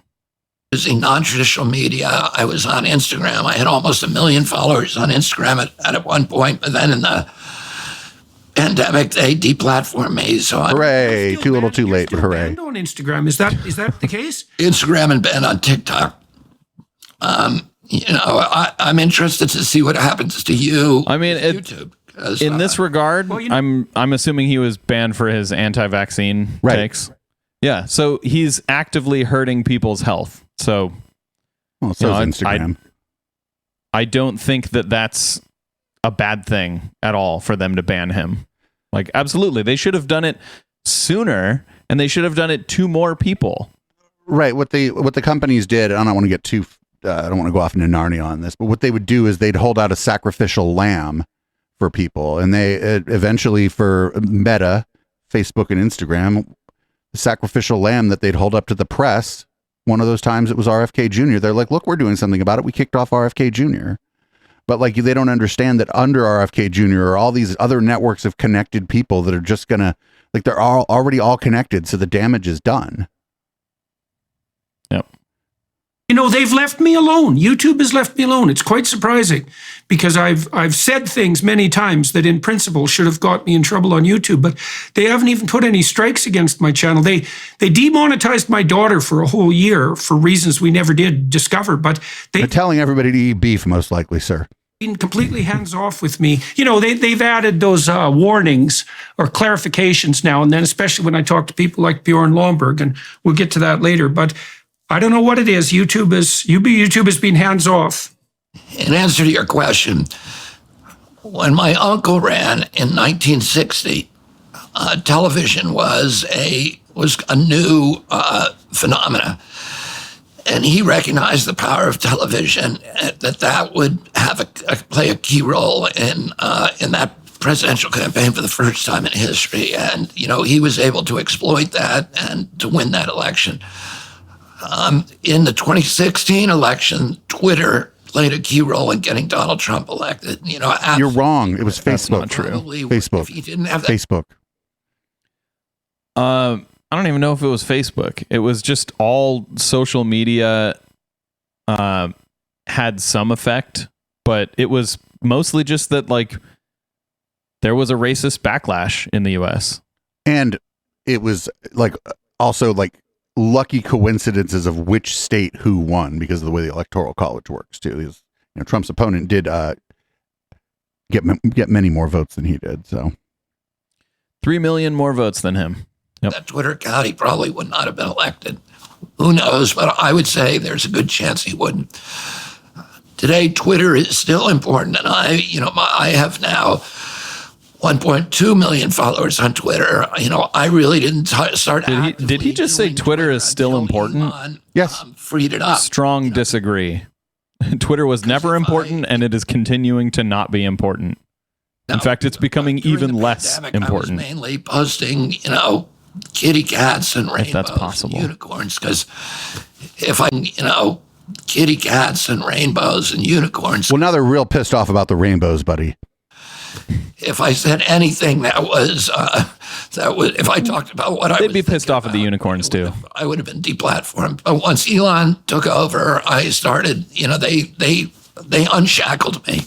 Using non-traditional media, I was on Instagram. I had almost 1 million followers on Instagram at one point, but then in the pandemic, they deplatformed me. So Hooray! Too little, too late, but hooray! Banned on Instagram, is that the case? Instagram and banned on TikTok. I'm interested to see what happens to you. I mean, with YouTube. In this regard, I'm assuming he was banned for his anti-vaccine takes. Yeah, so he's actively hurting people's health. So, well, so is Instagram. I don't think that that's a bad thing at all for them to ban him. Like, absolutely, they should have done it sooner, and they should have done it to more people. Right. What the companies did, I don't want to get too. I don't want to go off into Narnia on this, but what they would do is they'd hold out a sacrificial lamb for people, and they eventually, for Meta, Facebook, and Instagram, the sacrificial lamb that they'd hold up to the press. One of those times it was RFK Jr. They're like, look, we're doing something about it. We kicked off RFK Jr. But like, they don't understand that under RFK Jr. are all these other networks of connected people that are just gonna, like, they're already all connected, so the damage is done. Yep. They've left me alone. YouTube has left me alone. It's quite surprising because I've said things many times that in principle should have got me in trouble on YouTube, but they haven't even put any strikes against my channel. They demonetized my daughter for a whole year for reasons we never did discover, but they're telling everybody to eat beef, most likely, sir. Been completely hands off with me. They've added those warnings or clarifications now and then, especially when I talk to people like Bjorn Lomborg, and we'll get to that later, but I don't know what it is. YouTube has been hands off. In answer to your question, when my uncle ran in 1960, television was a new phenomena, and he recognized the power of television, that would play a key role in that presidential campaign for the first time in history, and he was able to exploit that and to win that election. In the 2016 election, Twitter played a key role in getting Donald Trump elected. You're wrong. It was Facebook. That's not true. Facebook. If he didn't have that, Facebook. I don't even know if it was Facebook. It was just all social media had some effect, but it was mostly just that, like, there was a racist backlash in the US. And it was like also like lucky coincidences of which state who won because of the way the Electoral College works too. Trump's opponent did get many more votes than he did. So 3 million more votes than him. Yep. that Twitter account, he probably would not have been elected. Who knows? But I would say there's a good chance he wouldn't. Today, Twitter is still important, and I have now 1.2 million followers on Twitter. I really didn't start. Did he just say Twitter is still important? Yes. Freed it up. Strong disagree. Twitter was never important, and it is continuing to not be important. In fact, it's becoming even less important. I was mainly posting, kitty cats and rainbows, if that's possible, and unicorns. Because kitty cats and rainbows and unicorns. Well, now they're real pissed off about the rainbows, buddy. If I said anything that was if I talked about what they'd be pissed off at the unicorns too. I would have been deplatformed. But once Elon took over, I started. They unshackled me,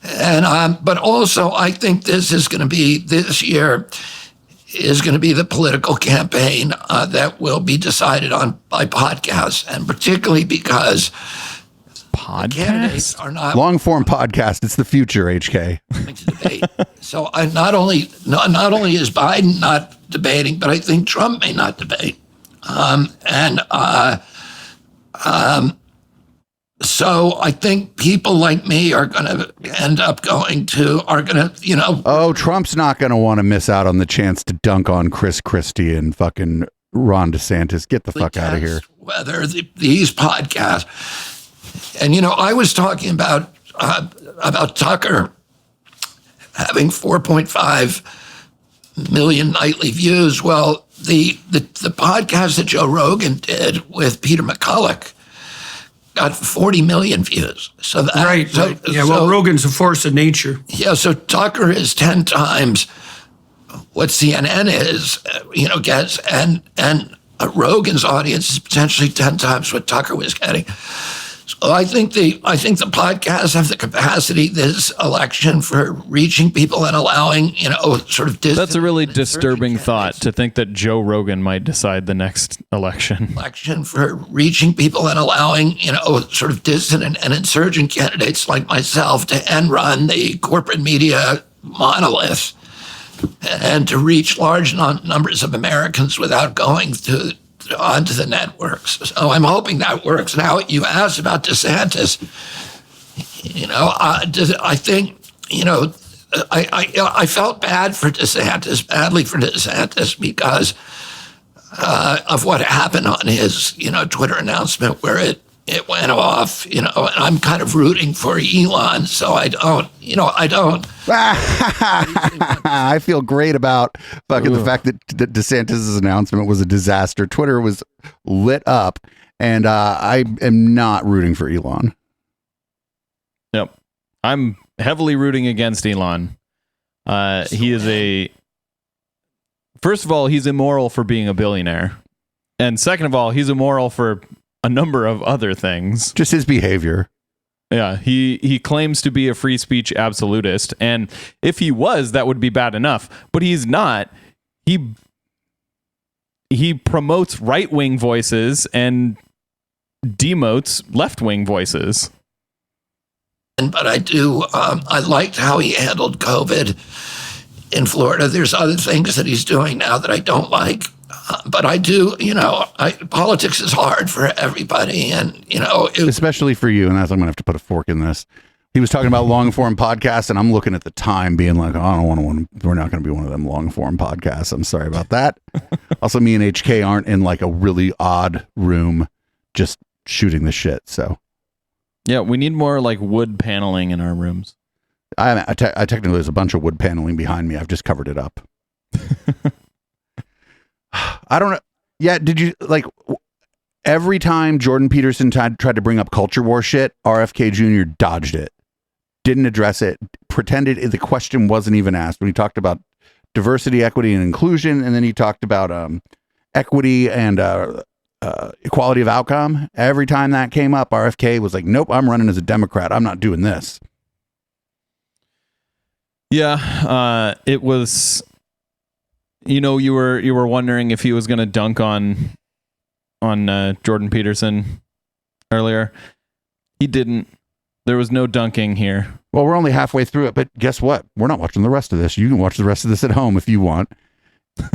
and but also I think this year is going to be the political campaign that will be decided on by podcasts, and particularly because candidates are not long-form podcast. It's the future, HK. So not only is Biden not debating, but I think Trump may not debate, so I think people like me are going to end up Oh, Trump's not going to want to miss out on the chance to dunk on Chris Christie and fucking Ron DeSantis. Get the fuck out of here. Whether these podcasts, and I was talking about Tucker having 4.5 million nightly views. Well, the podcast that Joe Rogan did with Peter McCulloch got 40 million views. So that, right. Yeah. Well, Rogan's a force of nature. Yeah. So Tucker is 10 times what CNN gets, and Rogan's audience is potentially 10 times what Tucker was getting. So I think the podcasts have the capacity this election for reaching people and allowing, sort of. That's a really disturbing thought, to think that Joe Rogan might decide the next election. For reaching people and allowing, sort of dissident and insurgent candidates like myself to end run the corporate media monolith and to reach large numbers of Americans without going onto the networks. So I'm hoping that works. Now, you asked about DeSantis. I think, I felt badly for DeSantis because of what happened on his, Twitter announcement where it went off, and I'm kind of rooting for Elon, so I don't. I feel great about fucking the fact that DeSantis' announcement was a disaster. Twitter was lit up, and I am not rooting for Elon. Yep. I'm heavily rooting against Elon. He is first of all, he's immoral for being a billionaire. And second of all, he's immoral for a number of other things. Just his behavior. Yeah, he claims to be a free speech absolutist, and if he was, that would be bad enough. But he's not. He promotes right-wing voices and demotes left-wing voices. But I do. I liked how he handled COVID in Florida. There's other things that he's doing now that I don't like. But I do, politics is hard for everybody. And, especially for you. And that's, I'm going to have to put a fork in this. He was talking about long form podcasts, and I'm looking at the time being like, oh, I don't want one. We're not going to be one of them long form podcasts. I'm sorry about that. Also, me and HK aren't in like a really odd room just shooting the shit. So, yeah, we need more like wood paneling in our rooms. I technically, there's a bunch of wood paneling behind me. I've just covered it up. I don't know. Yeah, did you every time Jordan Peterson tried to bring up culture war shit, RFK Jr. dodged it, didn't address it, pretended the question wasn't even asked when he talked about diversity, equity, and inclusion, and then he talked about equity and equality of outcome. Every time that came up, RFK was like, "Nope, I'm running as a Democrat. I'm not doing this." Yeah, it was. You were wondering if he was going to dunk on Jordan Peterson earlier. He didn't. There was no dunking here. Well, we're only halfway through it, but guess what? We're not watching the rest of this. You can watch the rest of this at home if you want,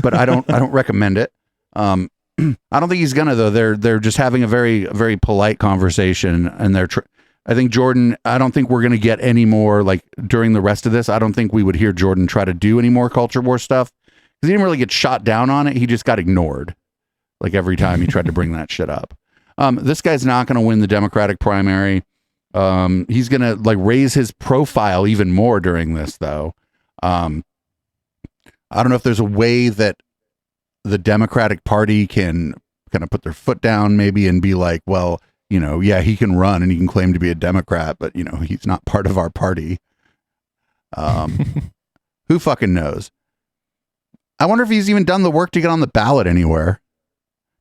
but I don't recommend it. I don't think he's gonna though. They're just having a very, very polite conversation, and I think Jordan. I don't think we're gonna get any more like during the rest of this. I don't think we would hear Jordan try to do any more culture war stuff because he didn't really get shot down on it. He just got ignored, like every time he tried to bring that shit up. This guy's not gonna win the Democratic primary. He's gonna like raise his profile even more during this, though. I don't know if there's a way that the Democratic Party can kind of put their foot down, maybe, and be like, well, you know, yeah, he can run and he can claim to be a Democrat, but you know, he's not part of our party. Who fucking knows? I wonder if he's even done the work to get on the ballot anywhere.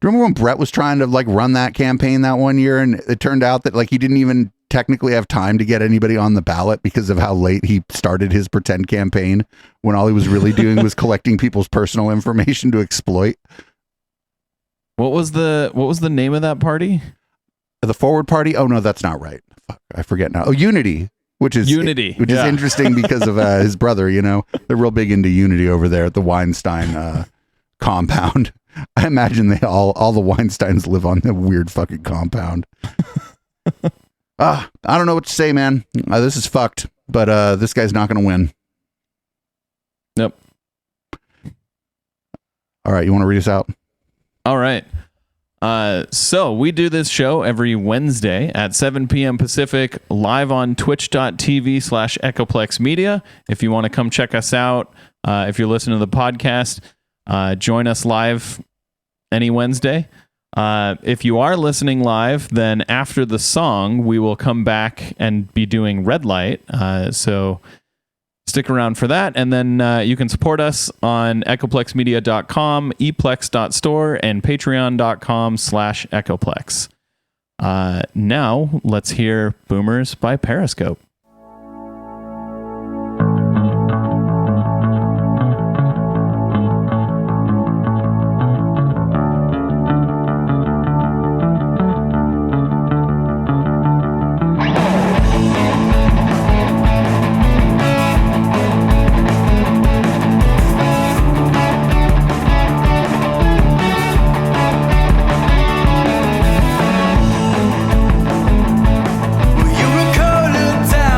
Do you remember when Brett was trying to like run that campaign that one year, and it turned out that like he didn't even technically have time to get anybody on the ballot because of how late he started his pretend campaign, when all he was really doing was collecting people's personal information to exploit. What was the name of that party? The Forward Party? Oh no, that's not right. Fuck, I forget now. Oh, Unity, which is yeah. is interesting because of his brother. You know, they're real big into Unity over there at the Weinstein compound. I imagine they all the Weinsteins live on the weird fucking compound. I don't know what to say, man. This is fucked, but this guy's not going to win. Yep. All right, you want to read us out? All right. So we do this show every Wednesday at 7 p.m. Pacific, live on twitch.tv/Echoplex Media. If you want to come check us out, if you're listening to the podcast, join us live any Wednesday. If you are listening live, then after the song, we will come back and be doing Red Light. So stick around for that. And then you can support us on echoplexmedia.com, eplex.store, and patreon.com/Echoplex. Now, let's hear Boomers by Periscope. You recall a time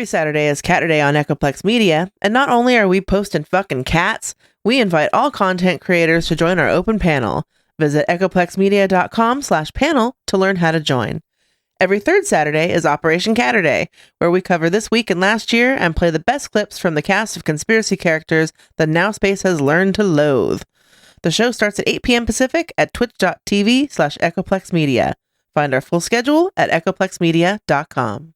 Every Saturday is Cat Day on Echoplex Media, and not only are we posting fucking cats, we invite all content creators to join our open panel. Visit echoplexmedia.com/panel to learn how to join. Every third Saturday is Operation Catterday, where we cover this week and last year and play the best clips from the cast of conspiracy characters that Now Space has learned to loathe. The show starts at 8 p.m. Pacific at twitch.tv/echoplexmedia. Find our full schedule at echoplexmedia.com.